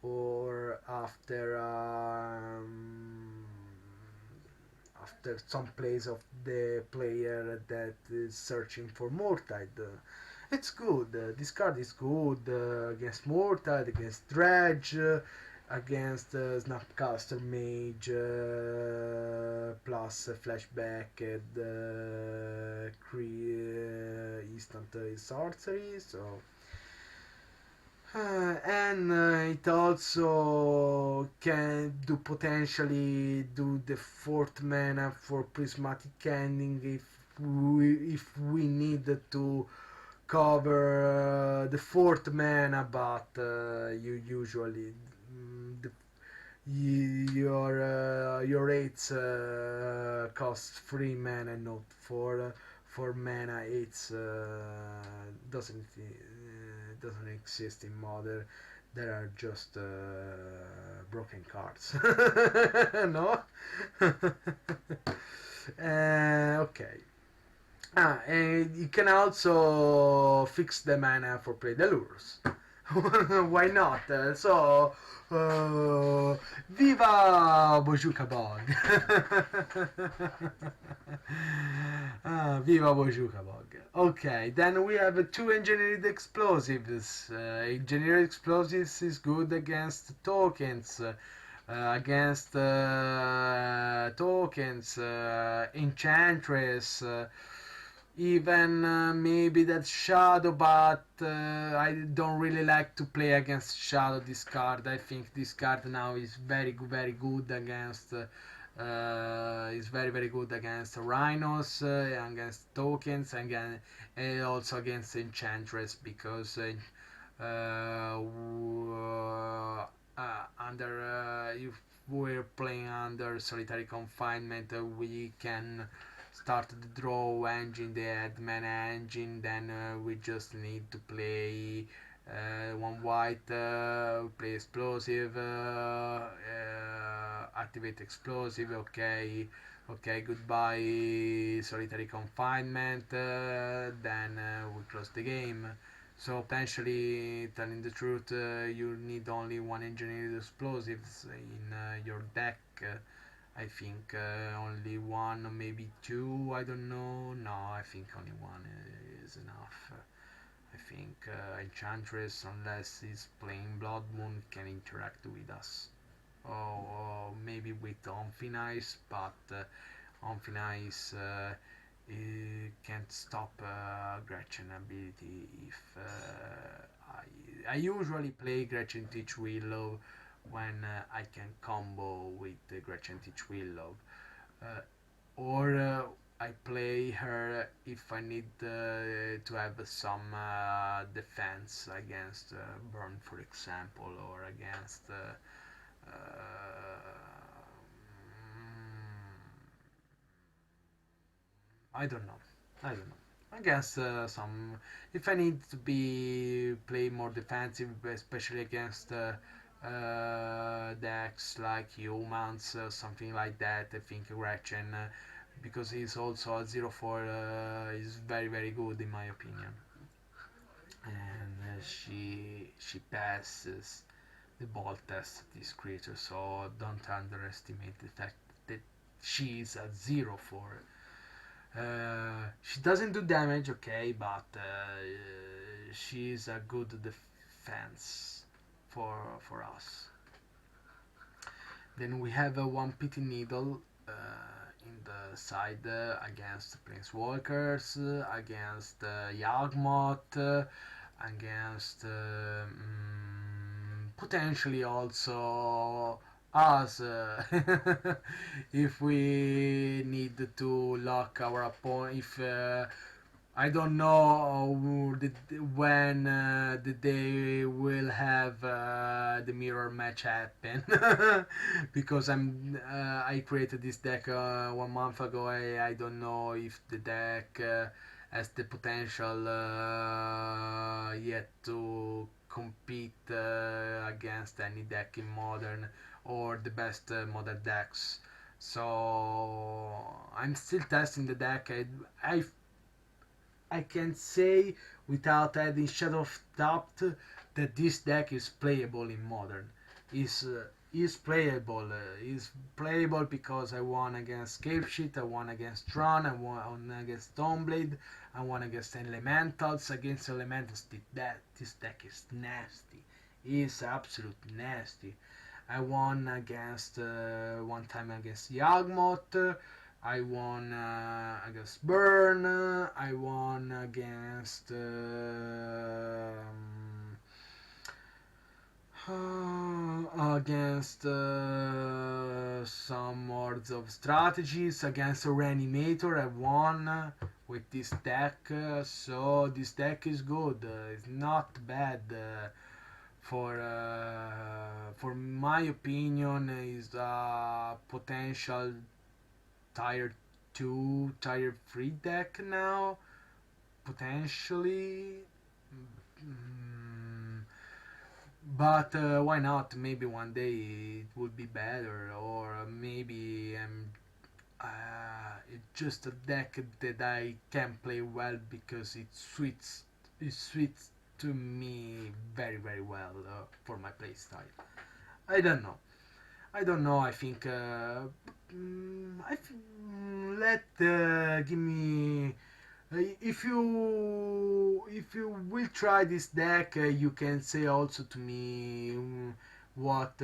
or after some plays of the player that is searching for Murtide. It's good. This card is good against Murtide, against Dredge, against Snapcaster Mage, plus Flashback and instant sorcery. So. And it also can potentially do the 4th mana for Prismatic Ending if we need to cover the 4th mana, but you usually your rates cost 3 mana, not 4 mana. It's doesn't exist in Modern. There are just broken cards. No. Okay. And you can also fix the mana for Play the Lures. Why not? Viva Bojuka Bog! Viva Bojuka Bog. Okay, then we have 2 Engineered Explosives. Engineered Explosives is good against tokens. Enchantress, even maybe that Shadow, but I don't really like to play against Shadow this card. I think this card now is very good against Is very good against rhinos, against tokens, and also against enchantress because under if we're playing under solitary confinement, we can start the draw engine, the admin engine. Then we just need to play one white, play explosive, activate explosive. Okay, goodbye solitary confinement. Then we close the game. So potentially, telling the truth, you need only one engineered explosives in your deck. I think only one, maybe two. I don't know. No, I think only one is enough. I think Enchantress, unless he's playing Blood Moon, can interact with us. Or maybe with Omphinice, but Omphinice can't stop Gretchen ability if I usually play Gretchen Titchwillow when I can combo with Gretchen Titchwillow. Uh, or I play her if I need to have some defense against burn, for example, or against I don't know. I don't know. I guess some. If I need to be play more defensive, especially against decks like humans, something like that, I think Gretchen, because he's also a 0-4, is very good in my opinion, and she passes the ball test this creature. So don't underestimate the fact that she is a 0-4. She doesn't do damage, okay, but she's a good defense for us. Then we have a one pity needle in the side against Planeswalkers, against Yawgmoth, against potentially also us if we need to lock our opponent. If I don't know when the day will have the mirror match happen because I created this deck 1 month ago. I don't know if the deck has the potential yet to compete against any deck in modern or the best modern decks. So I'm still testing the deck. I can say without adding shadow of doubt that this deck is playable in modern. Is playable. Is playable because I won against Scapeshit, I won against Tron, I won against Stoneblade, I won against Elementals. Against Elementals, this deck is nasty. Is absolute nasty. I won against one time against Yawgmoth. I won against Burn. I won against against some mods of strategies. Against a reanimator I won with this deck. So this deck is good. It's not bad. For my opinion, is a potential tier 2, tier 3 deck now, potentially. Mm, but why not? Maybe one day it would be better, or maybe it's just a deck that I can play well because it suits to me very well for my playstyle. I don't know. I don't know. I think. Let give me. If you will try this deck, you can say also to me what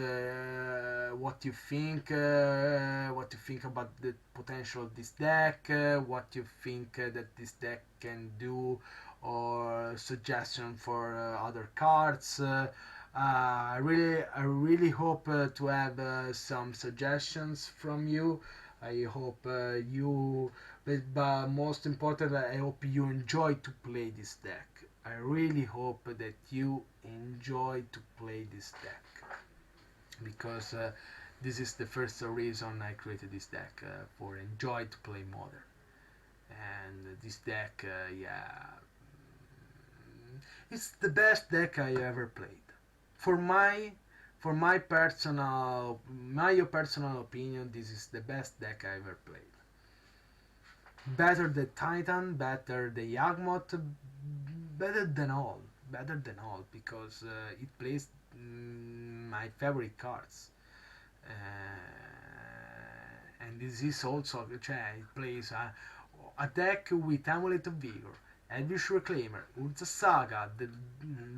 you think about the potential of this deck, what you think that this deck can do, or suggestion for other cards. I really hope to have some suggestions from you. I hope but most important, I hope you enjoy to play this deck. I really hope that you enjoy to play this deck because this is the first reason I created this deck for enjoy to play modern. And this deck, yeah, it's the best deck I ever played. For my personal opinion, this is the best deck I ever played. Better the Titan, better the Yagmoth, better than all, because it plays my favorite cards. And this is also, cioè, it plays a deck with Amulet of Vigor, Elvish Reclaimer, Urza Saga, the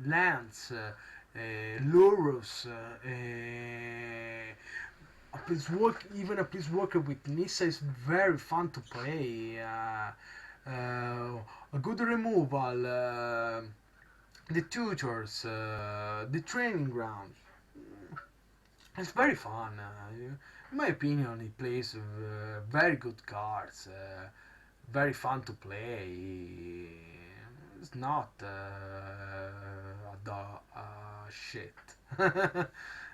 Lance, Lurus, a Planeswalker, even a Planeswalker with Nissa is very fun to play. A good removal, the tutors, the training grounds. It's very fun. In my opinion, it plays very good cards. Very fun to play. It's not shit.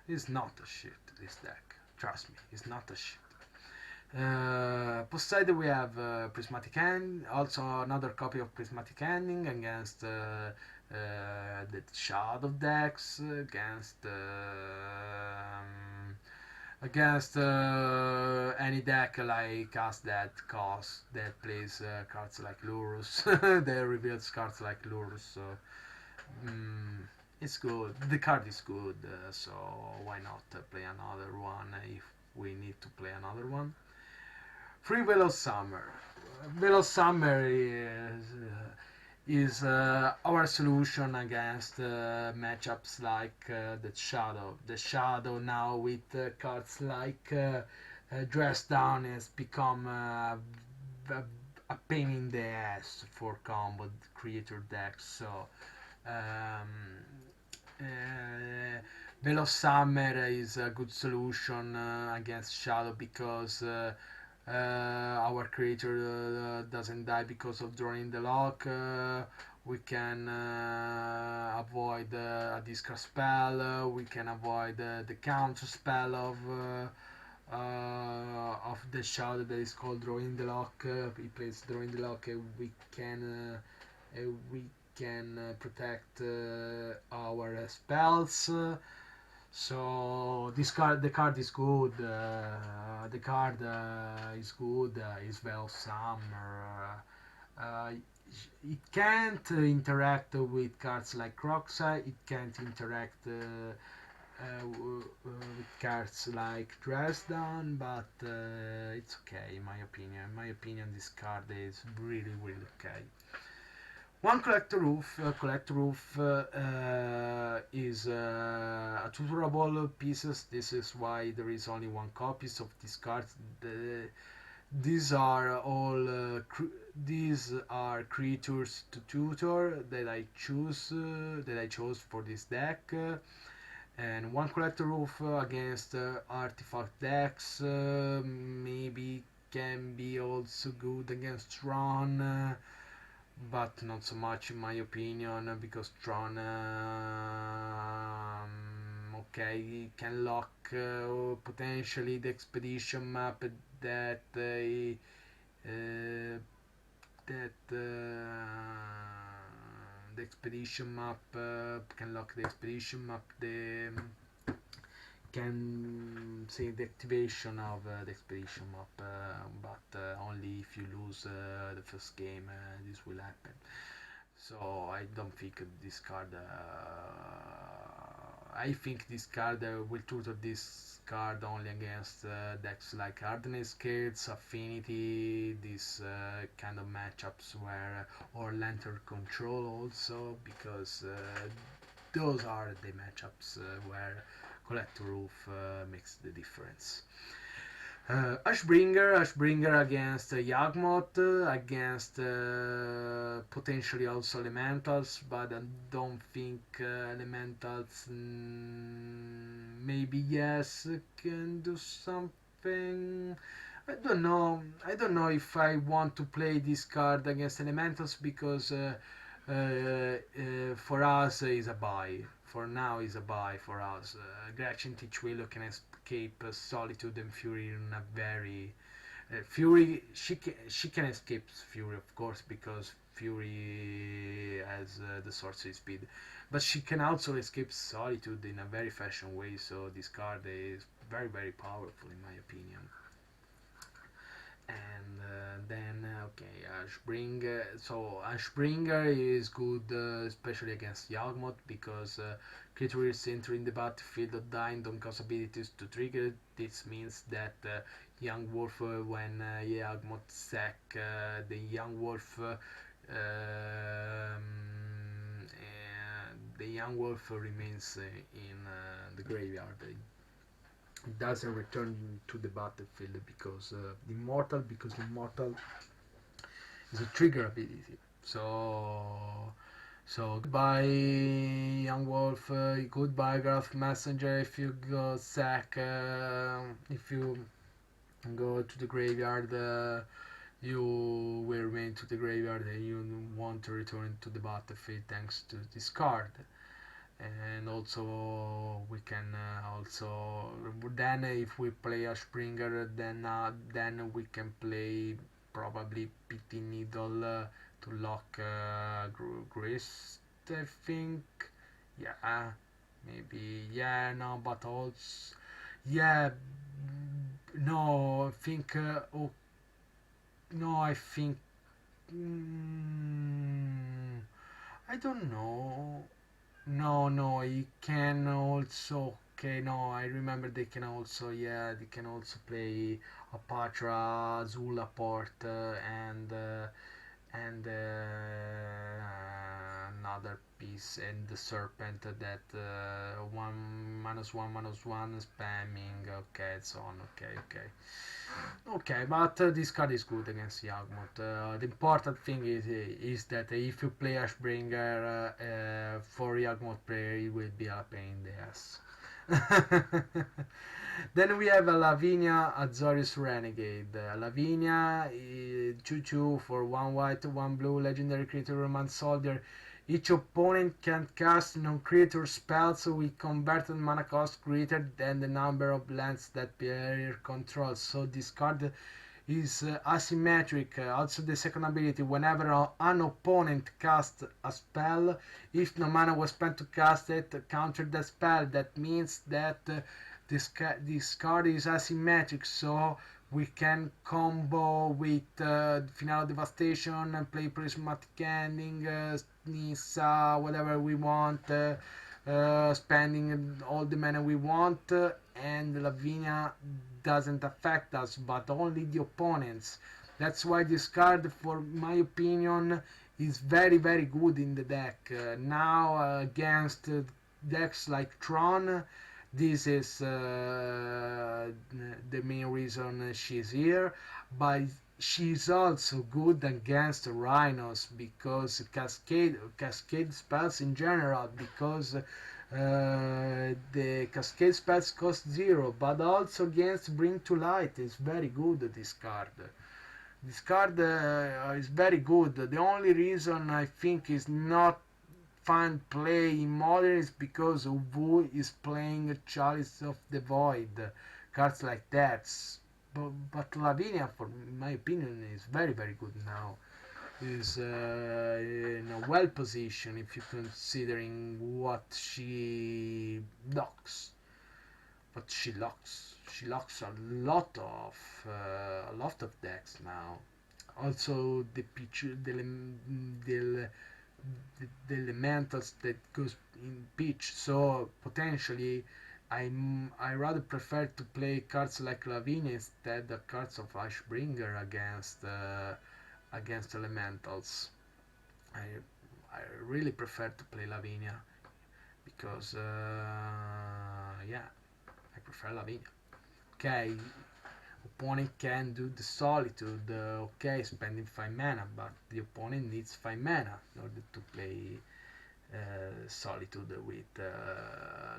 It's not a shit, this deck. Trust me, it's not a shit. Post we have Prismatic End, also another copy of Prismatic Ending against the Shadow decks, against any deck like us that plays cards like Lurus, that reveals cards like Lurus. So it's good. The card is good, so why not play another one if we need to play another one. Free Veil of Summer. Veil of Summer is our solution against matchups like the Shadow. The Shadow now with cards like Dress Down has become a pain in the ass for combo creator decks. So Veil of Summer is a good solution against Shadow because our creator doesn't die because of drawing the lock. We can avoid a discard spell. We can avoid the counter spell of the Shadow that is called drawing the lock. He plays drawing the lock. We can protect our spells. So the card is good. The card is good. Is Veil Summer. It can't interact with cards like Croxa. It can't interact with cards like Dress Down, but it's okay in my opinion. In my opinion, this card is really okay. One Collector Roof. Collector Roof is a tutorable pieces. This is why there is only one copies of these cards. These are all these are creatures to tutor that I chose for this deck. And one Collector Roof against artifact decks maybe can be also good against Tron. But not so much in my opinion because Tron okay, can lock potentially the expedition map that the expedition map can lock the expedition map, the can say the activation of the expedition map, but only if you lose the first game this will happen. So I don't think this card I think this card will tutor this card only against decks like Hardness Skills, Affinity, this kind of matchups where or Lantern Control also, because those are the matchups where Collector Roof makes the difference. Ashbringer against Yawgmoth, against potentially also Elementals, but I don't think Elementals, maybe yes, can do something. I don't know if I want to play this card against Elementals because for us is a buy. For now is a buy for us. Gretchen Titchwillow can escape Solitude and Fury in a very Fury. She can escape Fury, of course, because Fury has the sorcery speed, but she can also escape Solitude in a very fashion way. So this card is very powerful in my opinion. And then okay, Ashbringer is good, especially against Yawgmoth, because creatures entering the battlefield or dying don't cause abilities to trigger. This means that young wolf, when Yawgmoth sack the young wolf, the young wolf remains in the graveyard. Doesn't return to the battlefield because immortal is a trigger ability. So goodbye young wolf, goodbye graph messenger. If you go sack, if you go to the graveyard, you will remain to the graveyard and you want to return to the battlefield thanks to this card. And also we can also then if we play a Springer, then we can play probably PT Needle to lock Grist, I think. Yeah, maybe. Yeah, no, but also yeah, no, I think oh, no, I think mm, I don't know. No, you can also. Okay, no, I remember they can also. Yeah, they can also play Apatra, Zula Port, and another piece, and the Serpent that one spamming. Okay, so on. Okay, but this card is good against Yawgmoth. The important thing is that if you play Ashbringer for Yawgmoth player, it will be a pain in the ass. Then we have a Lavinia Azorius Renegade. Lavinia, 2/2 for 1 white, 1 blue, legendary creature, Romance Soldier. Each opponent can cast non-creature spells with converted mana cost greater than the number of lands that player controls. So this card is asymmetric. Also the second ability, whenever an opponent casts a spell, if no mana was spent to cast it, counter the spell. That means that this card is asymmetric, so we can combo with Final Devastation and play Prismatic Ending, Nissa, whatever we want, spending all the mana we want, and Lavinia doesn't affect us, but only the opponents. That's why this card, for my opinion, is very good in the deck. Now against decks like Tron, this is the main reason she's here, but she's also good against Rhinos because cascade spells in general, because the cascade spells cost 0, but also against Bring to Light is very good. This card is very good. The only reason I think is not fun play in modern is because Wu is playing Chalice of the Void, cards like that. But Lavinia, for my opinion, is very good now. Is in a well position if you're considering what she locks. But she locks a lot of decks now. Also the picture, the elementals that goes in pitch, so potentially I rather prefer to play cards like Lavinia instead of cards of Ashbringer against elementals. I I really prefer to play Lavinia because yeah, I prefer Lavinia. Okay, opponent can do the solitude, okay, spending 5 mana, but the opponent needs 5 mana in order to play solitude with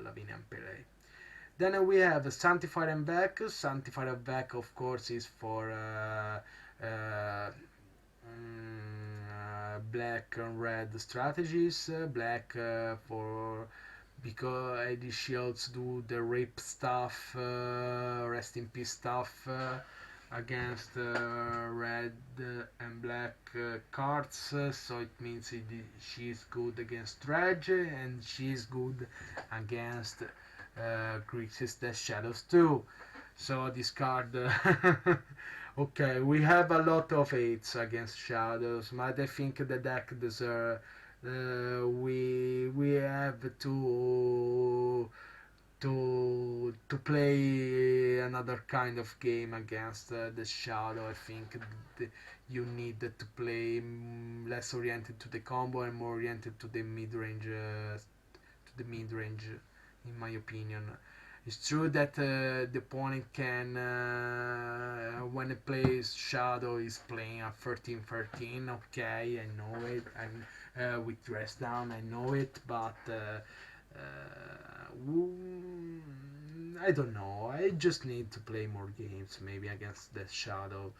Lavinia Pele. Then we have Sanctified and Back. Sanctified and Back, of course, is for black and red strategies. Black for because AD Shields do the rape stuff, rest in peace stuff against red and black cards. So it means she's good against Dredge and she's good against Grixis Death Shadows too. So this card okay, we have a lot of 8s against Shadows, but I think the deck deserves we have to play another kind of game against the Shadow. I think you need to play less oriented to the combo and more oriented to the mid range in my opinion. It's true that the opponent can, when it plays Shadow, is playing a 13-13, okay, I know it, and with dress down, I know it, but I don't know, I just need to play more games, maybe against the Shadow,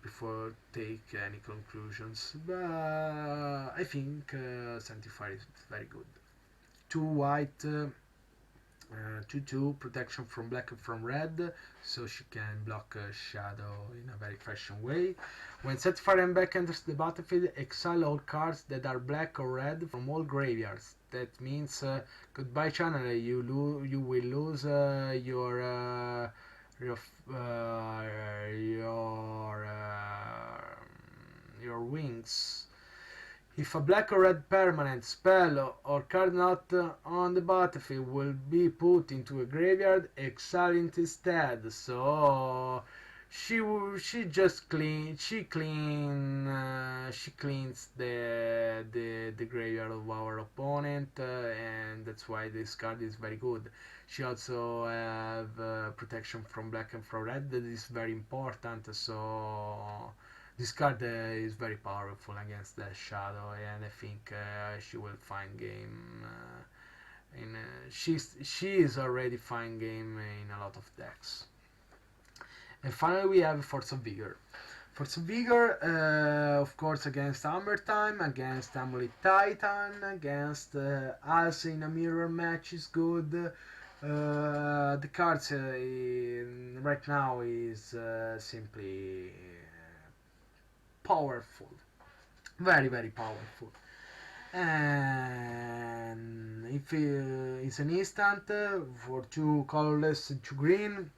before take any conclusions, but I think Sanctifier is very good. 2 white, 2/2 protection from black and from red, so she can block Shadow in a very fashion way. When Sanctified and Back enters the battlefield, exile all cards that are black or red from all graveyards. That means goodbye channel. You will lose your wings. If a black or red permanent, spell, or card not on the battlefield will be put into a graveyard, exile it instead. So she cleans the graveyard of our opponent, and that's why this card is very good. She also have protection from black and from red, that is very important. So this card is very powerful against the Shadow, and I think she will find game. She is already find game in a lot of decks. And finally, we have Force of Vigor. Force of Vigor, of course, against Hammer Time, against Amulet Titan, against us in a mirror match is good. The cards right now is simply powerful, very very powerful. And if it's an instant for 2 colorless and 2 green,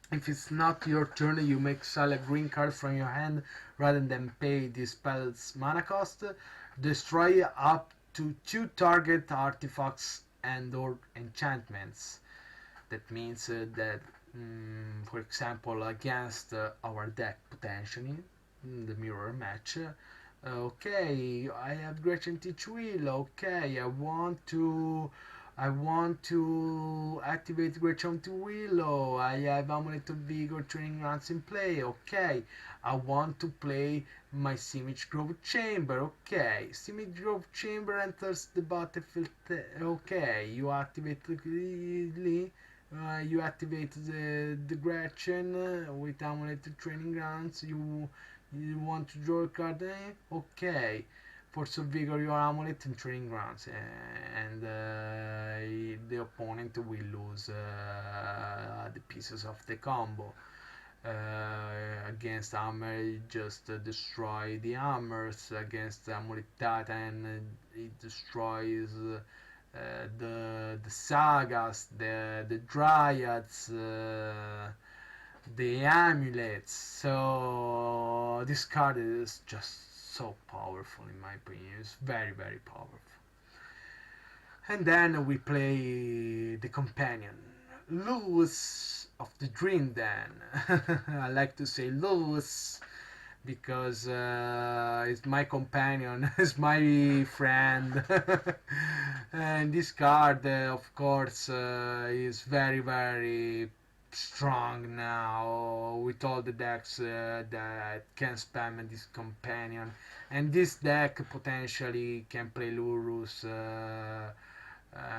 if it's not your turn, you make exile a green card from your hand rather than pay the spell's mana cost. Destroy up to 2 target artifacts and or enchantments. That means that for example against our deck potentially the mirror match. Okay, I have Gretchen Titchwillow. Okay, I want to activate Gretchen Titchwillow. I have Amulet of Vigor training runs in play. Okay, I want to play my Simic Grove Chamber. Okay, Simic Grove Chamber enters the battlefield. Okay, you activate the Gretchen with Amulet training grounds. You want to draw a card? Okay. Force of Vigor your Amulet and training grounds, and the opponent will lose the pieces of the combo. Against Hammer, just destroy the hammers. Against Amulet Titan, it destroys the sagas, the dryads. The amulets. So this card is just so powerful in my opinion. It's very very powerful. And then we play the companion, Lewis of the Dream Den. I like to say Lewis because it's my companion, it's my friend. And this card of course is very very strong now with all the decks that can spam this companion, and this deck potentially can play Lurus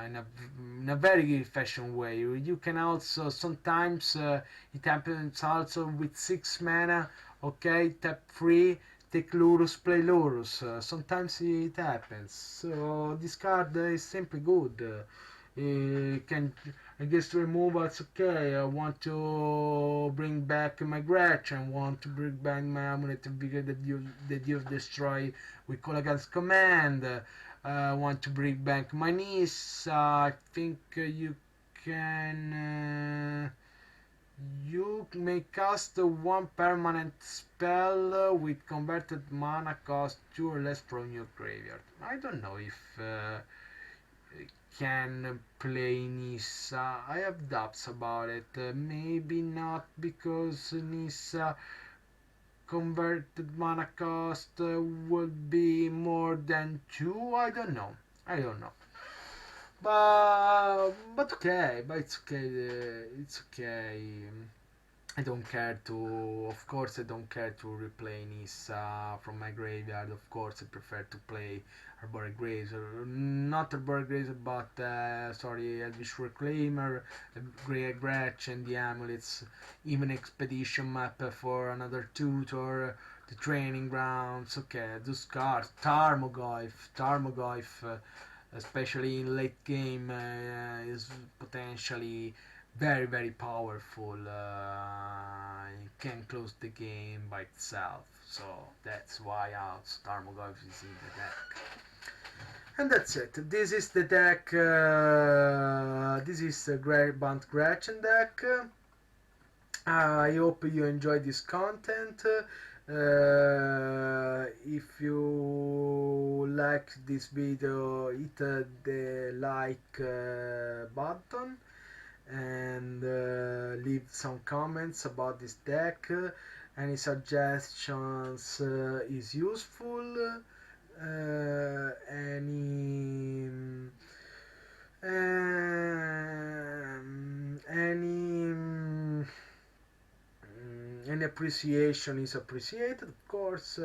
in a very fashion way. You can also sometimes it happens also with 6 mana. Okay, tap 3, take Lurus, play Lurus. Sometimes it happens. So this card is simply good. Can I guess remove it's okay. I want to bring back my Gretchen. Want to bring back my amulet figure that you've destroyed with Colaga's command. Want to bring back my niece. I think you can. You may cast one permanent spell with converted mana cost 2 or less from your graveyard. I don't know if can play Nissa. I have doubts about it. Maybe not because Nissa converted mana cost would be more than 2. I don't know. I don't know. But okay. But it's okay. It's okay. I don't care to, of course, I don't care to replay Nissa from my graveyard. Of course, I prefer to play Arboric Grazer, not Arboric Grazer, but sorry, Elvish Reclaimer, Gretchen, the Amulets, even Expedition map for another tutor, the Training Grounds. Okay, those cards, Tarmogoyf, especially in late game, is potentially very powerful. It can close the game by itself, so that's why out Tarmogoyf is in the deck. And that's it. This is the deck. This is the BANT GRETCHEN deck. I hope you enjoyed this content. If you like this video, hit the like button and leave some comments about this deck. Any suggestions is useful. Any appreciation is appreciated, of course,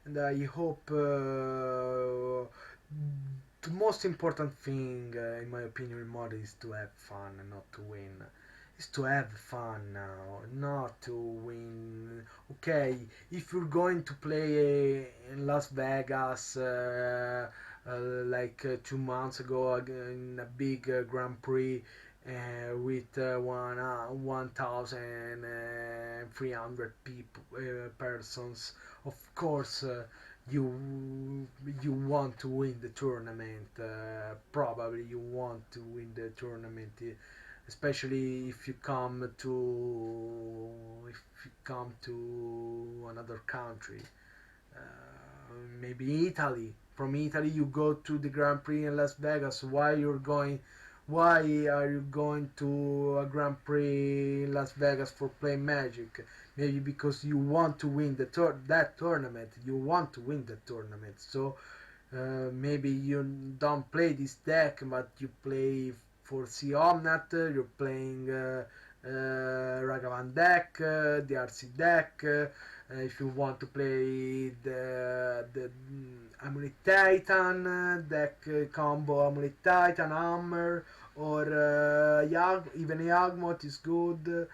and I hope the most important thing, in my opinion, in Modern is to have fun and not to win. Is to have fun now, not to win. Okay, if you're going to play in Las Vegas, like 2 months ago in a big Grand Prix with 1,300 people, persons, of course. You want to win the tournament. Probably you want to win the tournament, especially if you come to another country. Maybe Italy. From Italy, you go to the Grand Prix in Las Vegas. Why are you going to a Grand Prix in Las Vegas for playing Magic? Maybe because you want to win that tournament. You want to win the tournament. So maybe you don't play this deck, but you play for C Omnat. You're playing Ragavan deck, the RC deck. If you want to play the Amulet Titan deck combo, Amulet Titan, Hammer, or even Yagmoth is good.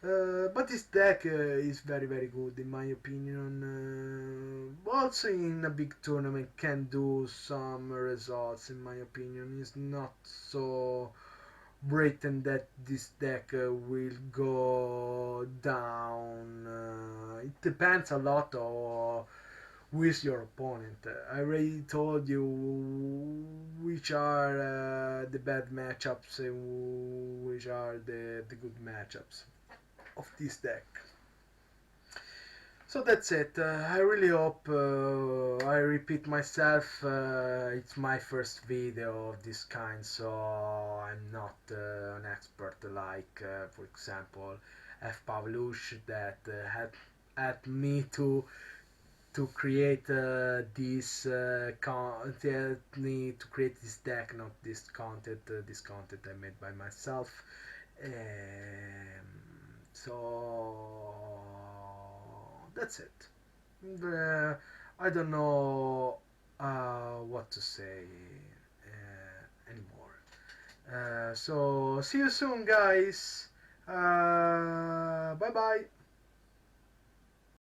But this deck is very good in my opinion. Also in a big tournament can do some results in my opinion. It's not so written that this deck will go down. It depends a lot on who is your opponent. I already told you which are the bad matchups and which are the good matchups of this deck. So that's it. I really hope I repeat myself. It's my first video of this kind, so I'm not an expert like, for example, F. Pavlush that had me to create this content, to create this deck, not this content. This content I made by myself. So that's it. I don't know what to say anymore. So see you soon, guys. Bye bye.